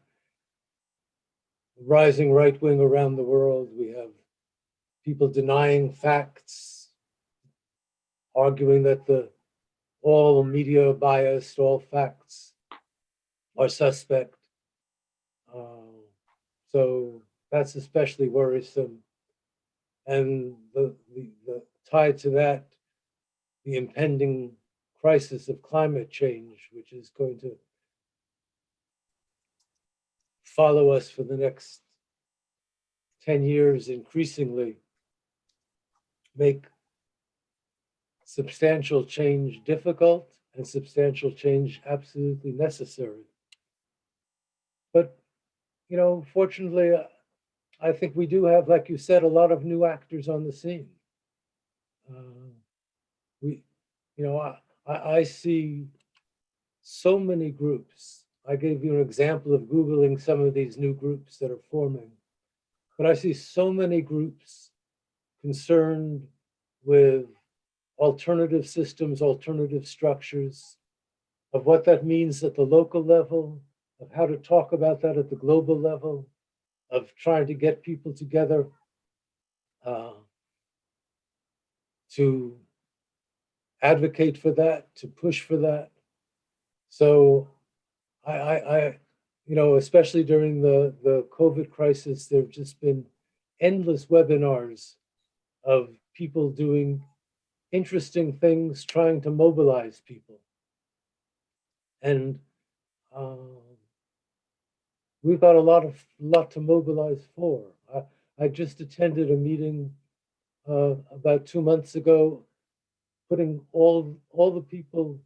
rising right wing around the world. We have people denying facts, arguing that all media are biased, all facts are suspect. So that's especially worrisome. And the tied to that, the impending crisis of climate change, which is going to follow us for the next 10 years increasingly, make substantial change difficult and substantial change absolutely necessary. But, fortunately, I think we do have, like you said, a lot of new actors on the scene. I see so many groups. I gave you an example of Googling some of these new groups that are forming, but I see so many groups concerned with alternative systems, alternative structures, of what that means at the local level, of how to talk about that at the global level, of trying to get people together to advocate for that, to push for that. So I especially during the COVID crisis, there have just been endless webinars of people doing interesting things, trying to mobilize people. And we've got a lot to mobilize for. I just attended a meeting about 2 months ago putting all the people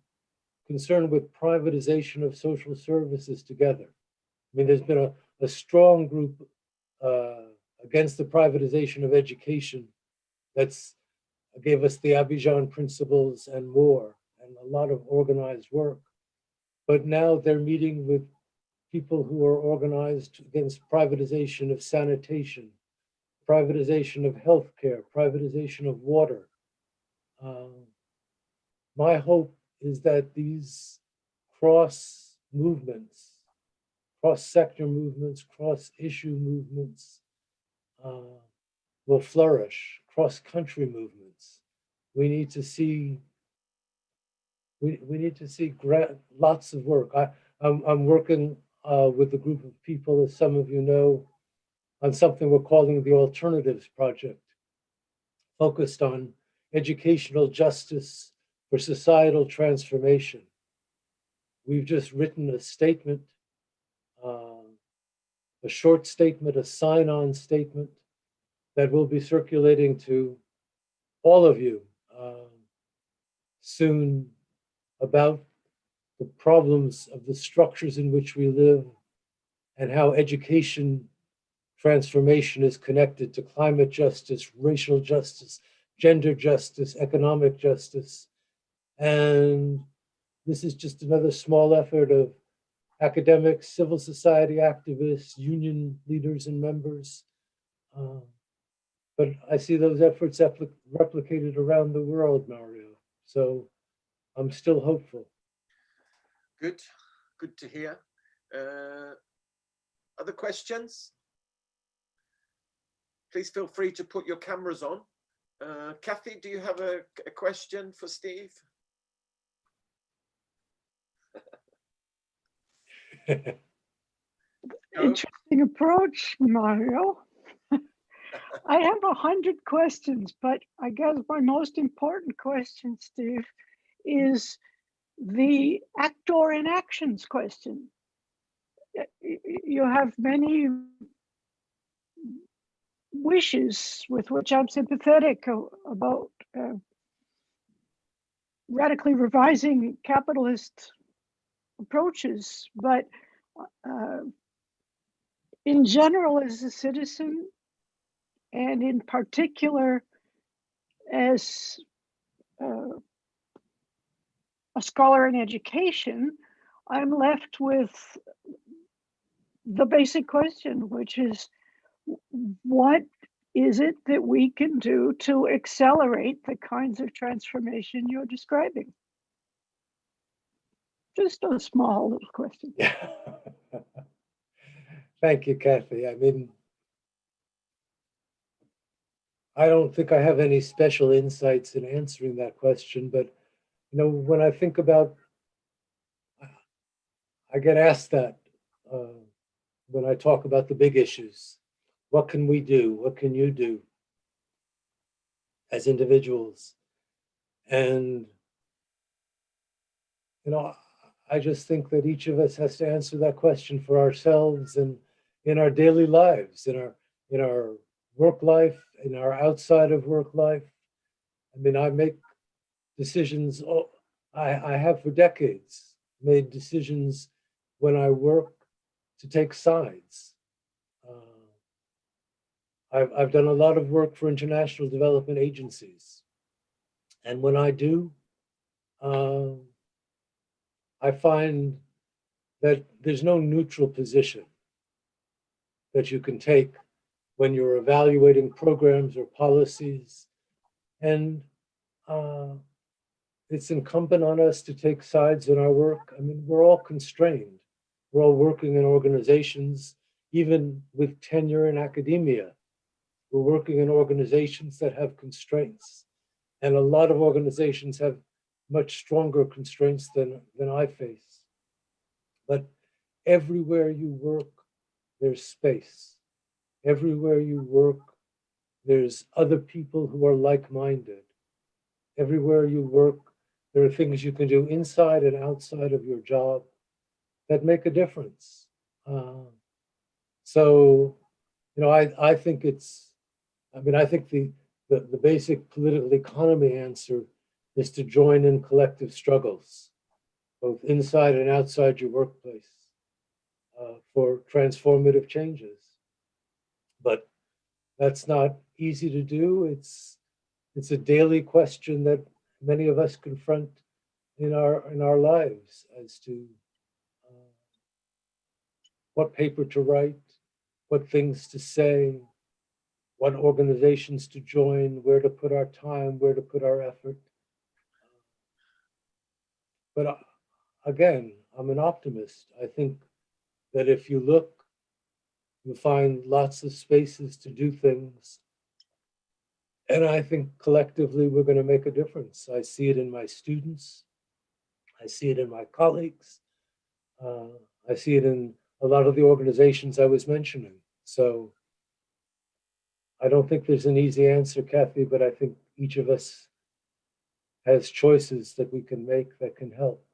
concerned with privatization of social services together. I mean, there's been a strong group against the privatization of education that's gave us the Abidjan principles and more, and a lot of organized work. But now they're meeting with people who are organized against privatization of sanitation, privatization of healthcare, privatization of water. My hope is that these cross movements, cross-sector movements, cross-issue movements will flourish, cross-country movements. We need to see lots of work. I'm working with a group of people, as some of you know, on something we're calling the Alternatives Project, focused on educational justice for societal transformation. We've just written a statement, a short statement, a sign-on statement that will be circulating to all of you soon about the problems of the structures in which we live and how education transformation is connected to climate justice, racial justice, gender justice, economic justice. And this is just another small effort of academics, civil society activists, union leaders and members. But I see those efforts replicated around the world, Mario. So I'm still hopeful. Good, good to hear. Other questions? Please feel free to put your cameras on. Kathy, do you have a question for Steve? Interesting approach, Mario. I have 100 questions, but I guess my most important question, Steve, is the actor in actions question. You have many wishes with which I'm sympathetic about radically revising capitalist approaches, but in general, as a citizen, and in particular as a scholar in education, I'm left with the basic question, which is, what is it that we can do to accelerate the kinds of transformation you're describing? Just a small little question. Yeah. Thank you, Kathy. I mean, I don't think I have any special insights in answering that question, but you know, when I think about, I get asked that when I talk about the big issues. What can we do? What can you do as individuals? And you know, I just think that each of us has to answer that question for ourselves and in our daily lives, in our work life, in our outside of work life. I mean, I make decisions, I have for decades made decisions when I work to take sides. I've done a lot of work for international development agencies. And when I do, I find that there's no neutral position that you can take when you're evaluating programs or policies. And it's incumbent on us to take sides in our work. I mean, we're all constrained. We're all working in organizations, even with tenure in academia. We're working in organizations that have constraints. And a lot of organizations have much stronger constraints than I face. But everywhere you work, there's space. Everywhere you work, there's other people who are like-minded. Everywhere you work, there are things you can do inside and outside of your job that make a difference. So, you know, I think it's, I mean, I think the basic political economy answer is to join in collective struggles, both inside and outside your workplace, for transformative changes. But that's not easy to do. It's a daily question that many of us confront in our lives as to what paper to write, what things to say, what organizations to join, where to put our time, where to put our effort. But again, I'm an optimist. I think that if you look, you'll find lots of spaces to do things. And I think collectively we're going to make a difference. I see it in my students. I see it in my colleagues. I see it in a lot of the organizations I was mentioning. So I don't think there's an easy answer, Kathy, but I think each of us has choices that we can make that can help.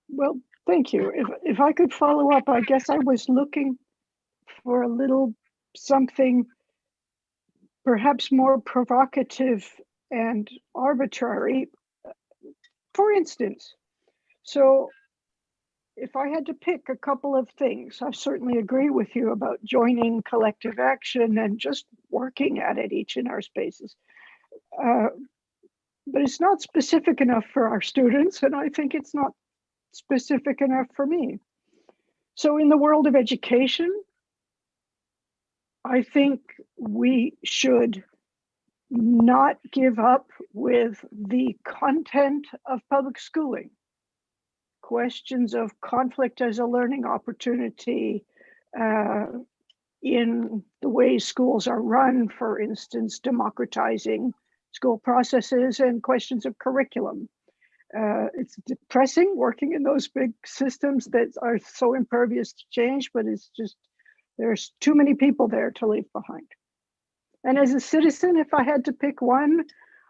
Well, thank you. If I could follow up, I guess I was looking for a little something perhaps more provocative and arbitrary. For instance, so if I had to pick a couple of things, I certainly agree with you about joining collective action and just working at it each in our spaces. But it's not specific enough for our students, and I think it's not specific enough for me. So in the world of education, I think we should not give up with the content of public schooling. Questions of conflict as a learning opportunity, in the way schools are run, for instance, democratizing school processes and questions of curriculum. It's depressing working in those big systems that are so impervious to change, but it's just, there's too many people there to leave behind. And as a citizen, if I had to pick one,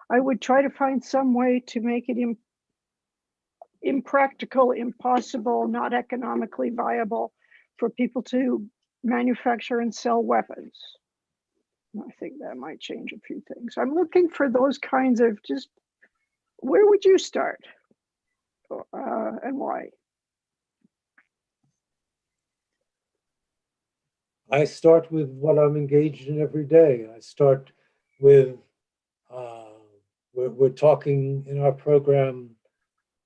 I would try to find some way to make it impractical, impossible, not economically viable for people to manufacture and sell weapons. I think that might change a few things. I'm looking for those kinds of just, where would you start and why? I start with what I'm engaged in every day. I start with, we're talking in our program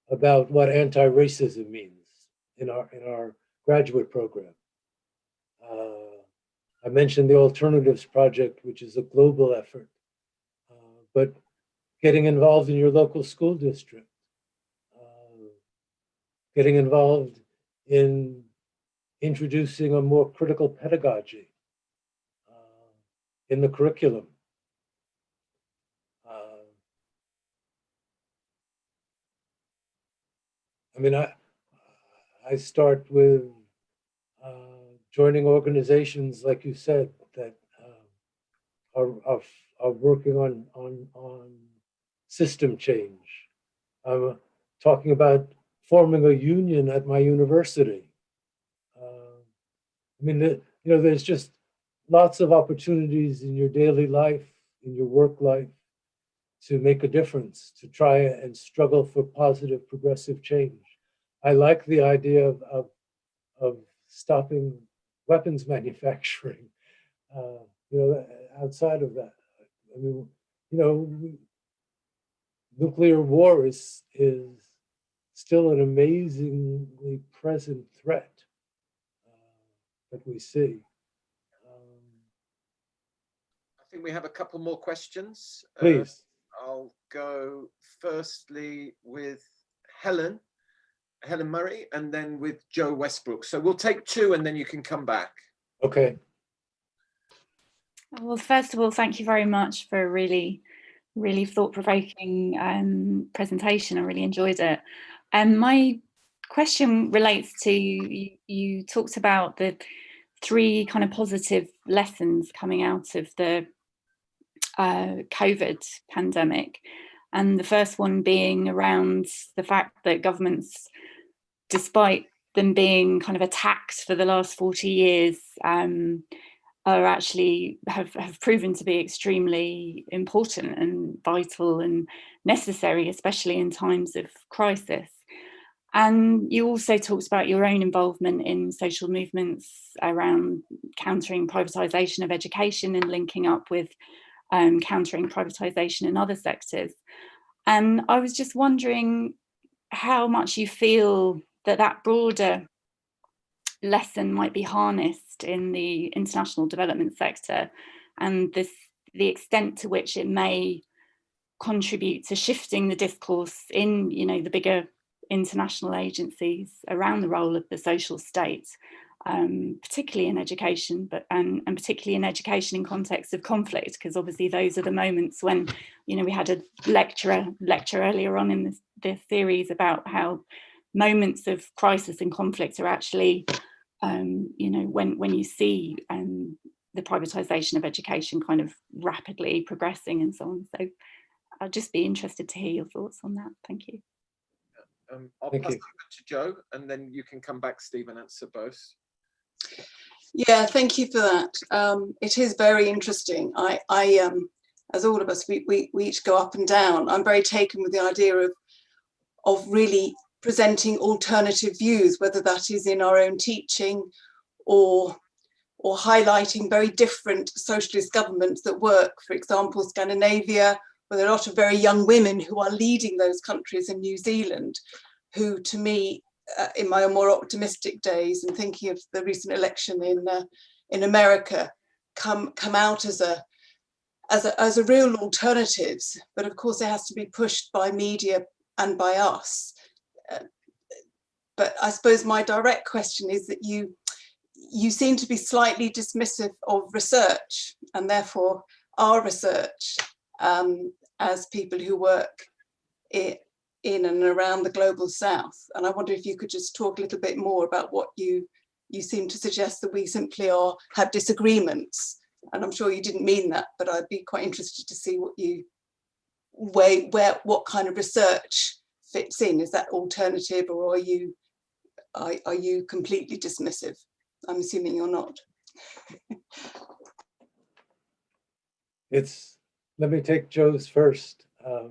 about what anti-racism means in our graduate program. I mentioned the Alternatives Project, which is a global effort, but getting involved in your local school district, getting involved in introducing a more critical pedagogy in the curriculum. I mean, I start with joining organizations, like you said, that are working on system change. I'm talking about forming a union at my university. I mean, there's just lots of opportunities in your daily life, in your work life, to make a difference, to try and struggle for positive, progressive change. I like the idea of stopping weapons manufacturing. Outside of that, I mean, nuclear war is still an amazingly present threat that we see. I think we have a couple more questions. Please. I'll go firstly with Helen Murray, and then with Joe Westbrook. So we'll take two and then you can come back. Okay. Well, first of all, thank you very much for a really, really thought-provoking presentation. I really enjoyed it. My question relates to, you talked about the three kind of positive lessons coming out of the COVID pandemic. And the first one being around the fact that governments, despite them being kind of attacked for the last 40 years, are actually have proven to be extremely important and vital and necessary, especially in times of crisis. And you also talked about your own involvement in social movements around countering privatisation of education and linking up with countering privatisation in other sectors. And I was just wondering how much you feel that that broader lesson might be harnessed in the international development sector, and the extent to which it may contribute to shifting the discourse in, you know, the bigger international agencies around the role of the social state, particularly in education, but and particularly in education in context of conflict, because obviously those are the moments when, you know, we had a lecture earlier on in this series about how moments of crisis and conflict are actually, you know, when you see the privatisation of education kind of rapidly progressing and so on. So I'd just be interested to hear your thoughts on that. Thank you. I'll Thank pass you. over to Joe, and then you can come back, Steve, and answer both. Yeah, thank you for that. It is very interesting. I as all of us, we each go up and down. I'm very taken with the idea of really presenting alternative views, whether that is in our own teaching or highlighting very different socialist governments that work. For example, Scandinavia, where there are a lot of very young women who are leading those countries, in New Zealand, who to me, in my more optimistic days and thinking of the recent election in America, come out as a real alternatives. But of course, it has to be pushed by media and by us. But I suppose my direct question is that you seem to be slightly dismissive of research, and therefore our research, as people who work in and around the global south. And I wonder if you could just talk a little bit more about what you seem to suggest, that we simply have disagreements. And I'm sure you didn't mean that, but I'd be quite interested to see what kind of research fits in. Is that alternative, or are you completely dismissive? I'm assuming you're not. Let me take Joe's first. I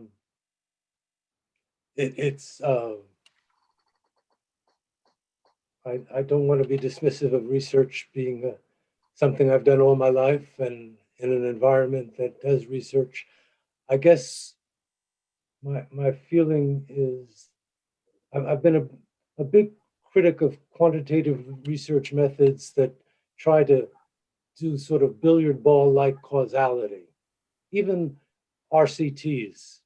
don't want to be dismissive of research being something I've done all my life, and in an environment that does research. I guess my feeling is I've been a big critic of quantitative research methods that try to do sort of billiard ball-like causality. Even RCTs,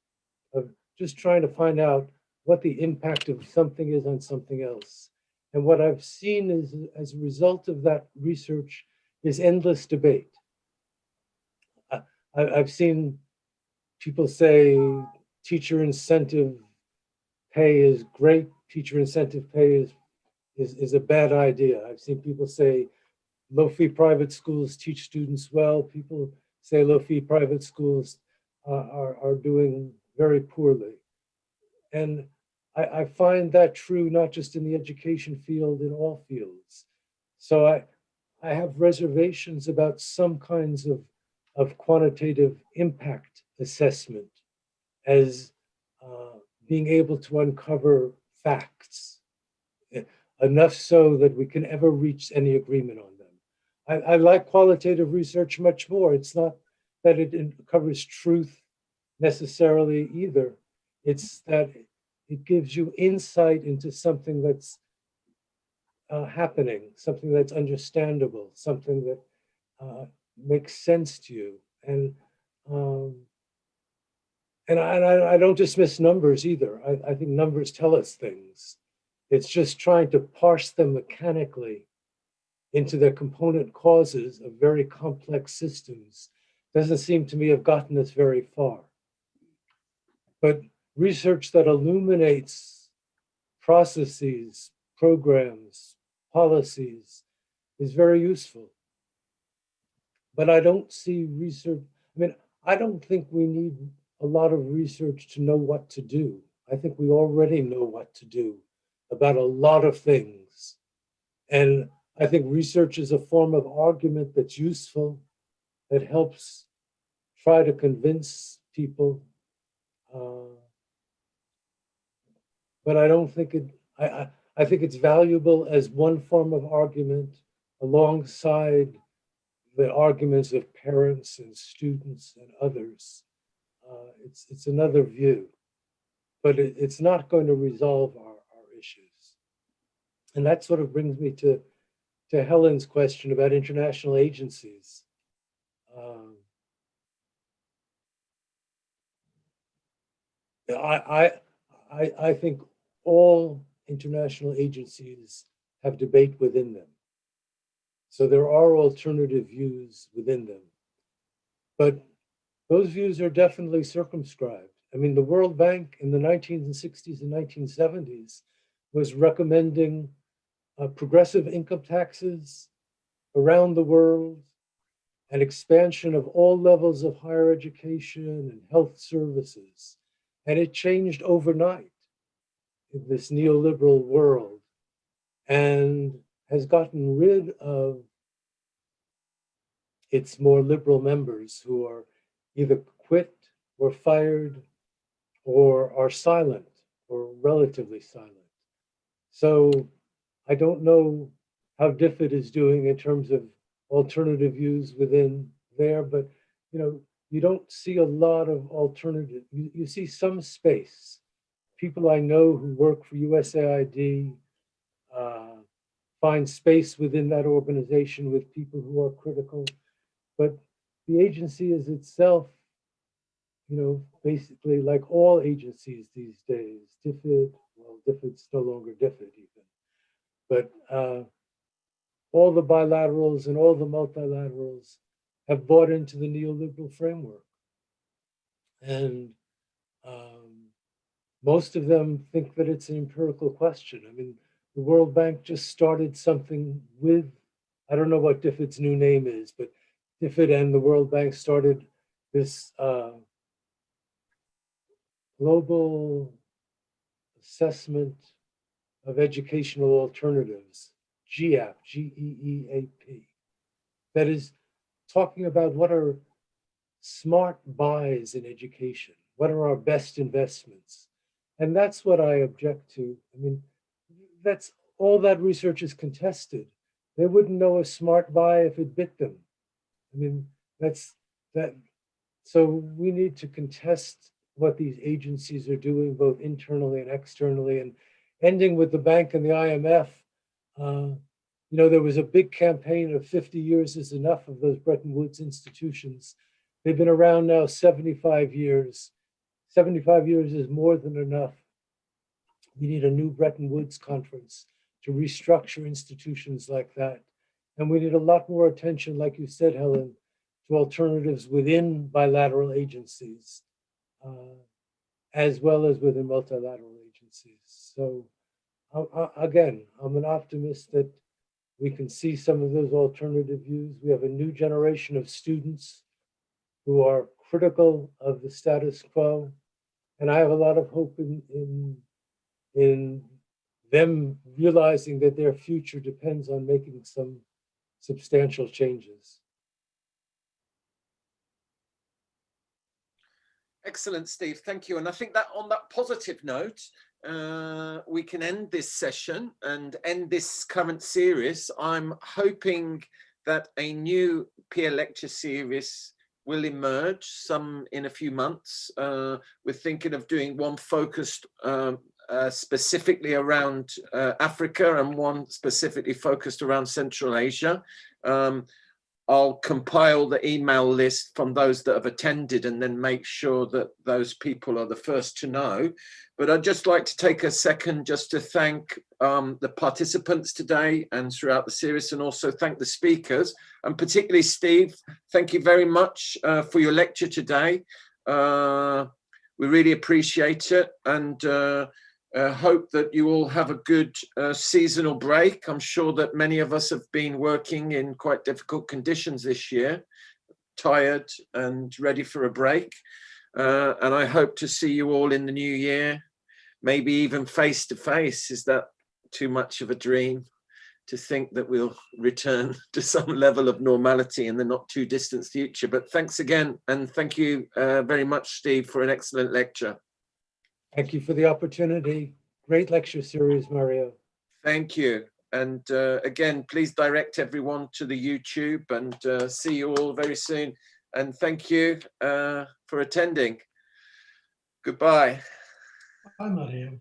of just trying to find out what the impact of something is on something else. And what I've seen is, as a result of that research, is endless debate. I've seen people say teacher incentive pay is great, teacher incentive pay is a bad idea. I've seen people say low-fee private schools teach students well. People say low-fee private schools are doing very poorly. And I find that true not just in the education field, in all fields. So I have reservations about some kinds of quantitative impact assessment as being able to uncover facts, enough so that we can ever reach any agreement on them. I like qualitative research much more. It's not that it covers truth necessarily either. It's that it gives you insight into something that's happening, something that's understandable, something that makes sense to you. And I don't dismiss numbers either. I think numbers tell us things. It's just trying to parse them mechanically into their component causes of very complex systems doesn't seem to me have gotten us very far. But research that illuminates processes, programs, policies is very useful. But I don't see research, I don't think we need a lot of research to know what to do. I think we already know what to do about a lot of things. And I think research is a form of argument that's useful, that helps try to convince people. But I don't think I think it's valuable as one form of argument alongside the arguments of parents and students and others. It's another view, but it's not going to resolve our issues. And that sort of brings me to Helen's question about international agencies. I think all international agencies have debate within them. So there are alternative views within them. But those views are definitely circumscribed. I mean, the World Bank in the 1960s and 1970s was recommending progressive income taxes around the world, and expansion of all levels of higher education and health services. And it changed overnight in this neoliberal world and has gotten rid of its more liberal members who are either quit or fired or are silent or relatively silent. So I don't know how DFID is doing in terms of alternative views within there, but you don't see a lot of alternative. You see some space. People I know who work for USAID find space within that organization with people who are critical, but the agency is itself, basically like all agencies these days, DFID, well, DFID's no longer DFID even, but all the bilaterals and all the multilaterals have bought into the neoliberal framework. And most of them think that it's an empirical question. I mean, the World Bank just started something with, I don't know what DFID's new name is, but DFID and the World Bank started this global assessment of educational alternatives, GEAP, GEEAP, that is talking about what are smart buys in education, what are our best investments. And that's what I object to. I mean, that's all that research is contested. They wouldn't know a smart buy if it bit them. I mean, that's that. So we need to contest what these agencies are doing, both internally and externally, and ending with the bank and the IMF. There was a big campaign of 50 years is enough of those Bretton Woods institutions. They've been around now 75 years. 75 years is more than enough. We need a new Bretton Woods conference to restructure institutions like that. And we need a lot more attention, like you said, Helen, to alternatives within bilateral agencies, as well as within multilateral agencies. So again, I'm an optimist that we can see some of those alternative views. We have a new generation of students who are critical of the status quo. And I have a lot of hope in them realizing that their future depends on making some substantial changes. Excellent, Steve. Thank you. And I think that on that positive note, we can end this session and end this current series. I'm hoping that a new peer lecture series will emerge some in a few months. We're thinking of doing one focused specifically around Africa and one specifically focused around Central Asia. I'll compile the email list from those that have attended and then make sure that those people are the first to know. But I'd just like to take a second just to thank the participants today and throughout the series, and also thank the speakers, and particularly Steve. Thank you very much for your lecture today. We really appreciate it, and hope that you all have a good seasonal break. I'm sure that many of us have been working in quite difficult conditions this year, tired and ready for a break. And I hope to see you all in the new year, maybe even face to face. Is that too much of a dream to think that we'll return to some level of normality in the not too distant future. But thanks again, and thank you very much, Steve, for an excellent lecture. Thank you for the opportunity. Great lecture series, Mario. Thank you. And again, please direct everyone to the YouTube, and see you all very soon. And thank you for attending. Goodbye. Bye, Mario.